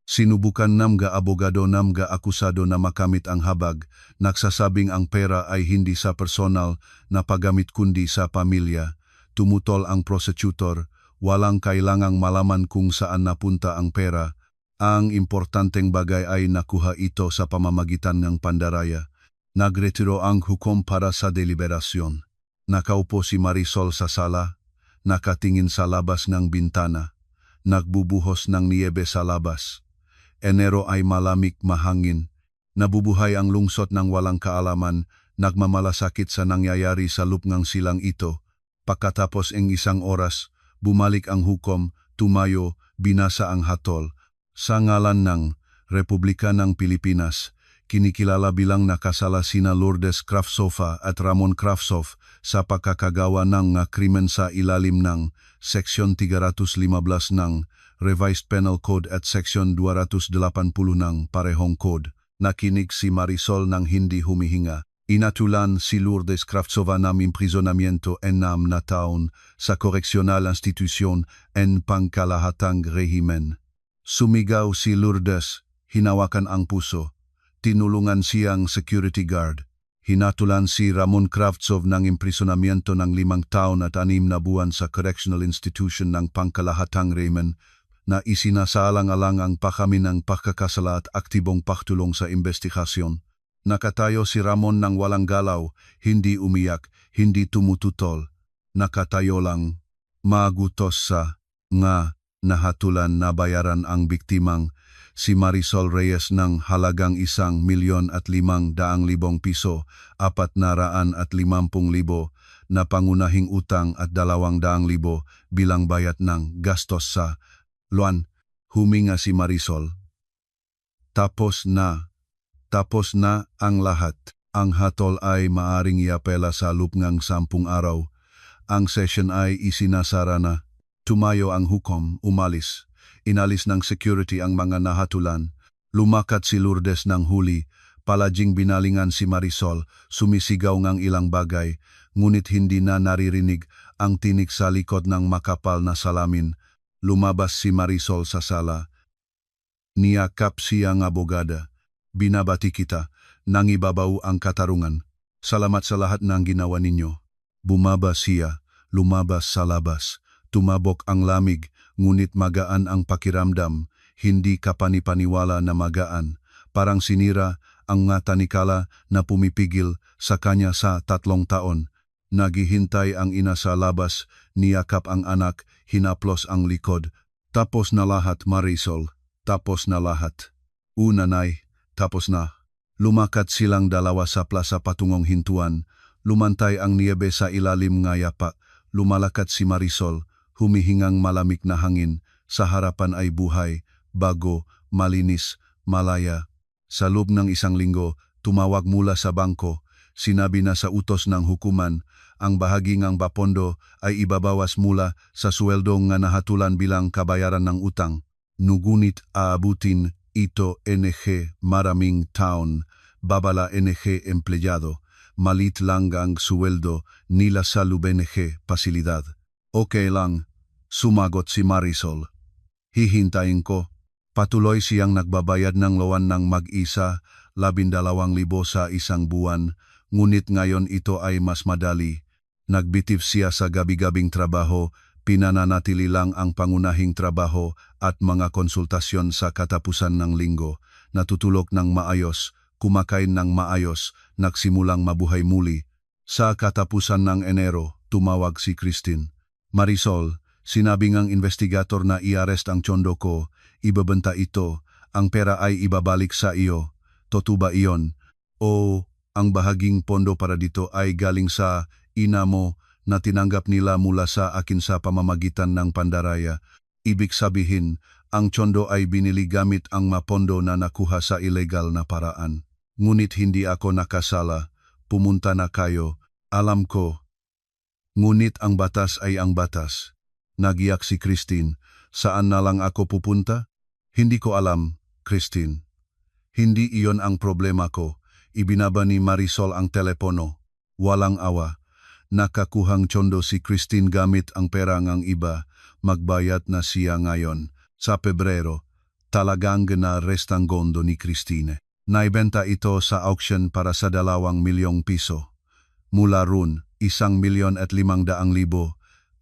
Sinubukan ng abogado ng akusado na makamit ang habag, nagsasabing ang pera ay hindi sa personal na paggamit kundi sa pamilya. Tumutol ang prosecutor, walang kailangang malaman kung saan napunta ang pera. Ang importanteng bagay ay nakuha ito sa pamamagitan ng pandaraya. Nagretiro ang hukom para sa deliberasyon. Nakaupo si Marisol sa sala, nakatingin sa labas ng bintana, nagbubuhos ng niyebe sa labas. Enero ay malamig mahangin, nabubuhay ang lungsod ng walang kaalaman, nagmamalasakit sa nangyayari sa lupngang silang ito. Pagkatapos ng 1 oras, bumalik ang hukom, tumayo, binasa ang hatol. Sa ngalan ng Republika ng Pilipinas, kinikilala bilang nakasala sina Lourdes Cravsova at Ramon Cravsov sa pagkakagawa ng krimen sa ilalim ng Seksyon 315 ng Revised Penal Code at Seksyon 280 ng parehong code. Nakinig si Marisol ng hindi humihinga. Inatulan si Lourdes Cravsova ng imprisonamiento en 6 na taon sa Correctional Institution en pangkalahatang rehimen. Sumigaw si Lourdes, hinawakan ang puso. Tinulungan siyang security guard. Hinatulan si Ramon Cravsov ng imprisonamiento ng 5 taon at 6 na buwan sa Correctional Institution ng pangkalahatang rehimen na isinasalang-alang ang pakamin ng pagkakasala at aktibong pagtulong sa investigasyon. Nakatayo si Ramon ng walang galaw, hindi umiyak, hindi tumututol. Nakatayo lang, magutos sa nga nahatulan na bayaran ang biktimang si Marisol Reyes ng halagang 1,500,000 piso, 450,000 na pangunahing utang at 200,000 bilang bayad ng gastos sa luan. Huminga si Marisol. Tapos na ang lahat. Ang hatol ay maaring iapela sa lupngang 10 araw. Ang session ay isinasara na. Tumayo ang hukom, umalis. Inalis ng security ang mga nahatulan. Lumakat si Lourdes ng huli. Palaging binalingan si Marisol, sumisigaw ng ilang bagay, ngunit hindi na naririnig ang tinig sa likod ng makapal na salamin. Lumabas si Marisol sa sala. Niyakap siyang abogada. Binabati kita, nangibabaw ang katarungan. Salamat sa lahat ng ginawa ninyo. Bumaba siya, lumabas sa labas. Tumabok ang lamig, ngunit magaan ang pakiramdam, hindi kapanipaniwala na magaan. Parang sinira ang nga tanikala na pumipigil sa kanya sa 3 taon. Naghihintay ang ina sa labas, niyakap ang anak, hinaplos ang likod. Tapos na lahat, Marisol. Tapos na lahat. Nanay, tapos na. Lumakat silang dalawa sa plaza patungong hintuan. Lumantay ang niyebe sa ilalim ng yapa. Lumalakat si Marisol. Humihingang malamig na hangin, sa harapan ay buhay, bago, malinis, malaya. Sa loob ng 1 linggo, tumawag mula sa bangko, sinabi na sa utos ng hukuman, ang bahagi ngang bapondo ay ibabawas mula sa sweldo nga nahatulan bilang kabayaran ng utang. Nugunit aabutin ito NG maraming taon, babala NG empleyado, malit lang ang sweldo nila sa LUBNG pasilidad. Okay lang, sumagot si Marisol. Hihintayin ko. Patuloy siyang nagbabayad ng loan ng mag-isa, 12,000 sa isang buwan, ngunit ngayon ito ay mas madali. Nagbitif siya sa gabi-gabing trabaho, pinananatili lang ang pangunahing trabaho at mga konsultasyon sa katapusan ng linggo, natutulog ng maayos, kumakain ng maayos, nagsimulang mabuhay muli. Sa katapusan ng Enero, tumawag si Christine. Marisol, sinabi ngang investigator na i-arrest ang tsondo ko, ibabenta ito, ang pera ay ibabalik sa iyo. Totoo ba iyon? O ang bahaging pondo para dito ay galing sa ina mo na tinanggap nila mula sa akin sa pamamagitan ng pandaraya. Ibig sabihin, ang tsondo ay binili gamit ang mapondo na nakuha sa illegal na paraan. Ngunit hindi ako nakasala, pumunta na kayo, alam ko. Ngunit ang batas ay ang batas. Nagiyak si Christine, saan na lang ako pupunta? Hindi ko alam, Christine. Hindi iyon ang problema ko. Ibinaba ni Marisol ang telepono. Walang awa. Nakakuhang tsondo si Christine gamit ang pera ng iba, magbayad na siya ngayon. Sa Pebrero, talagang gina-restang gondo ni Christine. Naibenta ito sa auction para sa 2 milyong piso. Mula roon, 1,500,000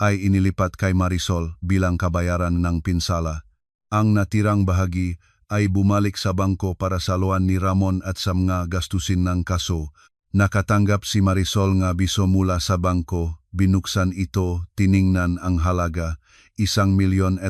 ay inilipat kay Marisol bilang kabayaran ng pinsala. Ang natirang bahagi ay bumalik sa bangko para sa loan ni Ramon at sa mga gastusin ng kaso. Nakatanggap si Marisol nga biso mula sa bangko, binuksan ito, tiningnan ang halaga, 1,500,000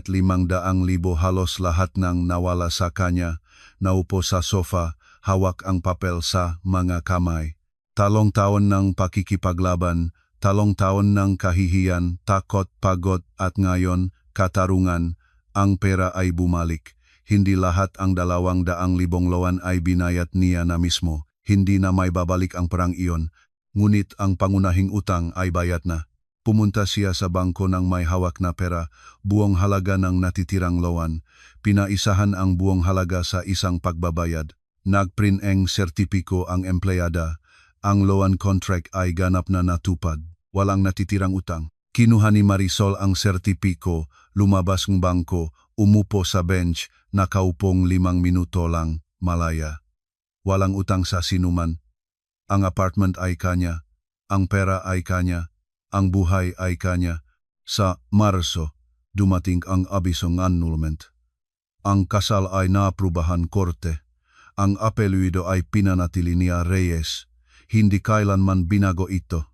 halos lahat ng nawala sa kanya, naupo sa sofa, hawak ang papel sa mga kamay. 3 taon ng pakikipaglaban, 3 taon ng kahihiyan, takot, pagod at ngayon, katarungan, ang pera ay bumalik. Hindi lahat ang 200,000 loan ay binayad niya na mismo. Hindi na may babalik ang perang iyon, ngunit ang pangunahing utang ay bayad na. Pumunta siya sa bangko ng may hawak na pera, buong halaga ng natitirang loan. Pinaisahan ang buong halaga sa isang pagbabayad. Nagprint ang sertipiko ang empleyada. Ang loan contract ay ganap na natupad. Walang natitirang utang. Kinuha ni Marisol ang sertipiko, lumabas ng bangko, umupo sa bench, nakaupong 5 minuto lang, malaya. Walang utang sa sinuman. Ang apartment ay kanya, ang pera ay kanya, ang buhay ay kanya. Sa Marso, dumating ang abisong annulment. Ang kasal ay naaprubahan korte. Ang apeluido ay pinanatili niya Reyes. Hindi kailanman binago ito.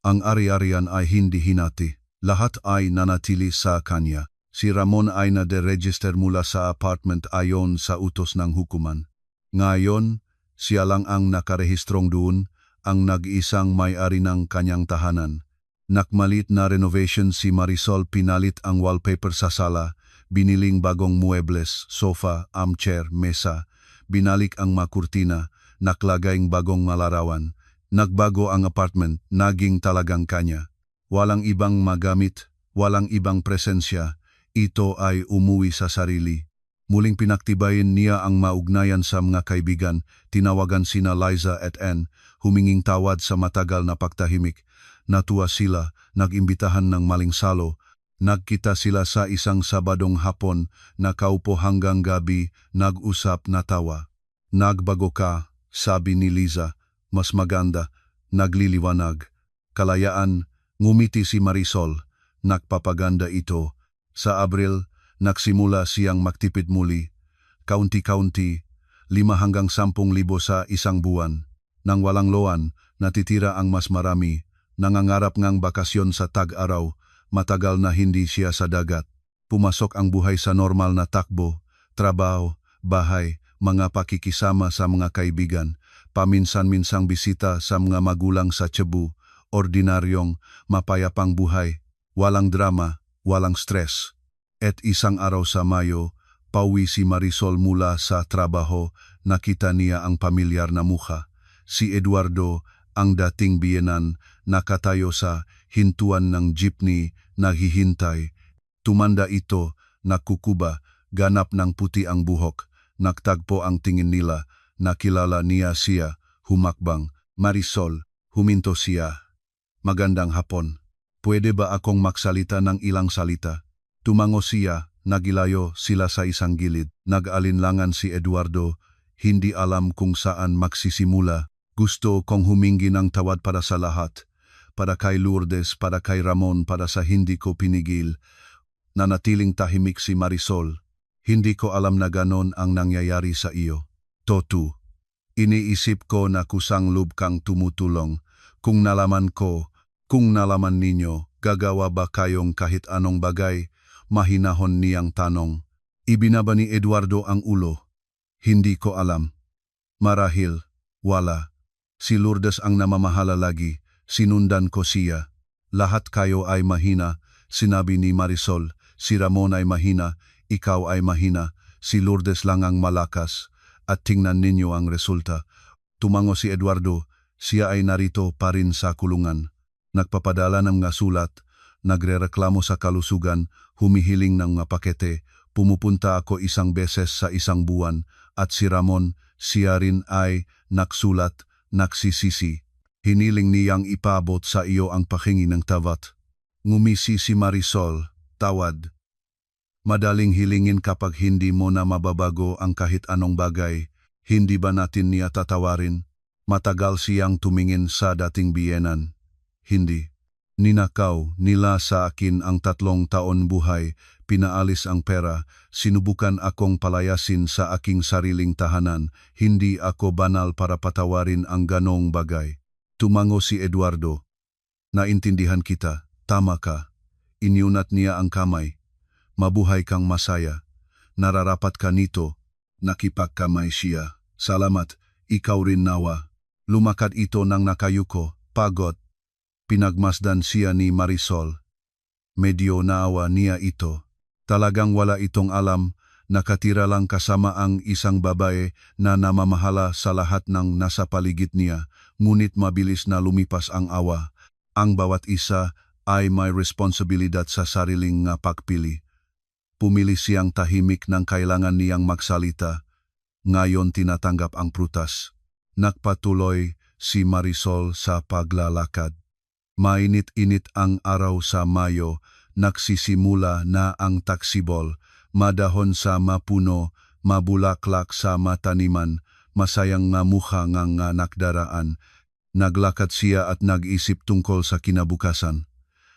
Ang ari-arian ay hindi hinati. Lahat ay nanatili sa kanya. Si Ramon ay na-deregister mula sa apartment ayon sa utos ng hukuman. Ngayon, siya lang ang nakarehistrong doon, ang nag-iisang may-ari ng kanyang tahanan. Nakmalit na renovation si Marisol, pinalit ang wallpaper sa sala, biniling bagong muebles, sofa, armchair, mesa, binalik ang makurtina, naklagayng bagong malarawan. Nagbago ang apartment, naging talagang kanya. Walang ibang magamit, walang ibang presensya, ito ay umuwi sa sarili. Muling pinaktibayin niya ang maugnayan sa mga kaibigan, tinawagan sina Liza at Ann, huminging tawad sa matagal na pagtahimik. Natuwa sila, nag-imbitahan ng maling salo, nagkita sila sa isang Sabadong hapon, nakaupo hanggang gabi, nag-usap na tawa. Nagbago ka, sabi ni Liza, mas maganda, nagliliwanag. Kalayaan, ngumiti si Marisol, nagpapaganda ito. Sa Abril, nagsimula siyang magtipid muli, kaunti-kaunti, 5 hanggang 10,000 sa isang buwan. Nang walang loan, natitira ang mas marami, nangangarap ngang bakasyon sa tag-araw, matagal na hindi siya sa dagat. Pumasok ang buhay sa normal na takbo, trabaho, bahay, mga pakikisama sa mga kaibigan, paminsan-minsang bisita sa mga magulang sa Cebu, ordinaryong, mapayapang buhay, walang drama, walang stress. At isang araw sa Mayo, pauwi si Marisol mula sa trabaho, nakita niya ang pamilyar na mukha. Si Eduardo, ang dating biyenan nakatayo sa hintuan ng jeepney naghihintay. Tumanda ito, nakukuba, ganap ng puti ang buhok, nagtagpo ang tingin nila, nakilala niya siya, humakbang. Marisol, huminto siya. Magandang hapon. Pwede ba akong magsalita ng ilang salita? Tumango siya, nagilayo sila sa isang gilid. Nag-alinlangan si Eduardo, hindi alam kung saan magsisimula. Gusto kong humingi ng tawad para sa lahat. Para kay Lourdes, para kay Ramon, para sa hindi ko pinigil. Nanatiling tahimik si Marisol. Hindi ko alam na ganon ang nangyayari sa iyo. Totu. Iniisip ko na kusang loob kang tumutulong. Kung nalaman ko, kung nalaman ninyo, gagawa ba kayong kahit anong bagay? Mahinahon niyang tanong. Ibinaba ni Eduardo ang ulo. Hindi ko alam. Marahil, wala. Si Lourdes ang namamahala lagi, sinundan ko siya. Lahat kayo ay mahina, sinabi ni Marisol. Si Ramon ay mahina, ikaw ay mahina, si Lourdes lang ang malakas. At tingnan ninyo ang resulta. Tumango si Eduardo, siya ay narito pa rin sa kulungan. Nagpapadala ng mga sulat, nagrereklamo sa kalusugan, humihiling ng mga pakete, pumupunta ako isang beses sa isang buwan, at si Ramon, siya rin ay naksulat, nagsisisi. Hiniling niyang ipabot sa iyo ang pakingi ng tawad. Ngumisi si Marisol, tawad. Madaling hilingin kapag hindi mo na mababago ang kahit anong bagay, hindi ba natin niya tatawarin? Matagal siyang tumingin sa dating biyenan. Hindi. Ninakaw nila sa akin ang 3 taon buhay, pinaalis ang pera, sinubukan akong palayasin sa aking sariling tahanan, hindi ako banal para patawarin ang ganong bagay. Tumango si Eduardo. Naintindihan kita, tama ka. Inyunat niya ang kamay. Mabuhay kang masaya. Nararapat ka nito. Nakipagkamay siya. Salamat, ikaw rin nawa. Lumakad ito ng nakayuko, pagod. Pinagmasdan siya ni Marisol. Medyo naawa niya ito. Talagang wala itong alam, nakatira lang kasama ang isang babae na namamahala sa lahat ng nasa paligid niya, ngunit mabilis na lumipas ang awa. Ang bawat isa ay may responsibilidad sa sariling pagpili. Pumili siyang tahimik nang kailangan niyang magsalita. Ngayon tinatanggap ang prutas. Nagpatuloy si Marisol sa paglalakad. Mainit-init ang araw sa Mayo, nagsisimula na ang taksibol, madahon sa mapuno, mabulaklak sa mataniman, masayang nga mukha ngang nakdaraan. Naglakad siya at nag-isip tungkol sa kinabukasan.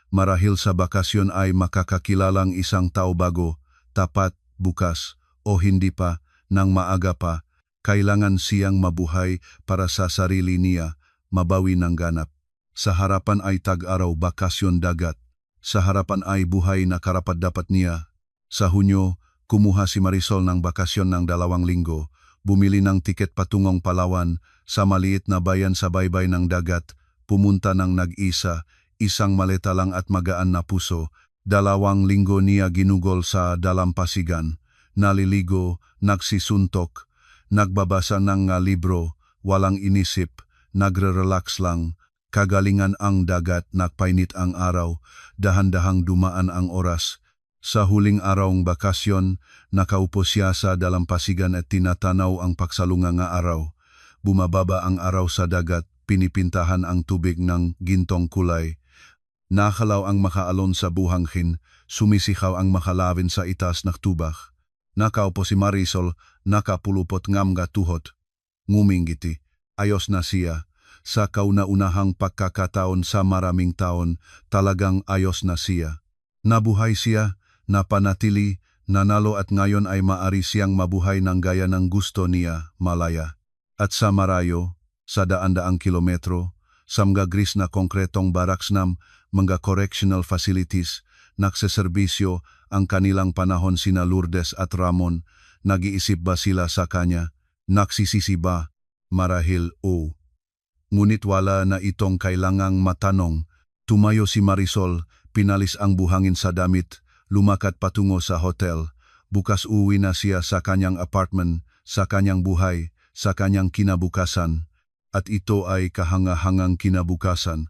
Marahil sa bakasyon ay makakakilalang isang tao bago, tapat, bukas, o hindi pa, nang maaga pa, kailangan siyang mabuhay para sa sarili niya, mabawi ng ganap. Sa harapan ay tag-araw, bakasyon dagat. Sa harapan ay buhay na karapat-dapat niya. Sa Hunyo, kumuha si Marisol ng bakasyon ng 2 linggo, bumili ng tiket patungong Palawan, sa maliit na bayan sa baybay ng dagat, pumunta ng nag-isa, isang maleta lang at magaan na puso. 2 linggo niya ginugol sa dalampasigan. Naliligo, nagsisuntok, nagbabasa ng libro, walang inisip, nagre-relax lang. Kagalingan ang dagat, nagpainit ang araw, dahan-dahang dumaan ang oras. Sa huling arawng bakasyon, nakaupo siya sa dalampasigan at tinatanaw ang pagsalunga nga araw. Bumababa ang araw sa dagat, pinipintahan ang tubig ng gintong kulay. Nakalaw ang makaalon sa buhangin, sumisihaw ang makalawin sa itas ng tubak. Nakaupo si Marisol, nakapulupot ngam nga tuhot. Ngumingiti, ayos na siya. Sa kauna-unahang pagkakataon sa maraming taon, talagang ayos na siya. Nabuhay siya, napanatili, nanalo at ngayon ay maari siyang mabuhay ng gaya ng gusto niya, malaya. At sa Marayo, sa daan-daang kilometro, sa mga gris na konkretong barracks ng mga correctional facilities, nagseserbisyo ang kanilang panahon sina Lourdes at Ramon. Nag-iisip ba sila sa kanya? Nagsisisi ba? Marahil o. Ngunit wala na itong kailangang matanong. Tumayo si Marisol, pinalis ang buhangin sa damit, lumakad patungo sa hotel. Bukas uwi na siya sa kanyang apartment, sa kanyang buhay, sa kanyang kinabukasan. at ito ay kahangahangang kinabukasan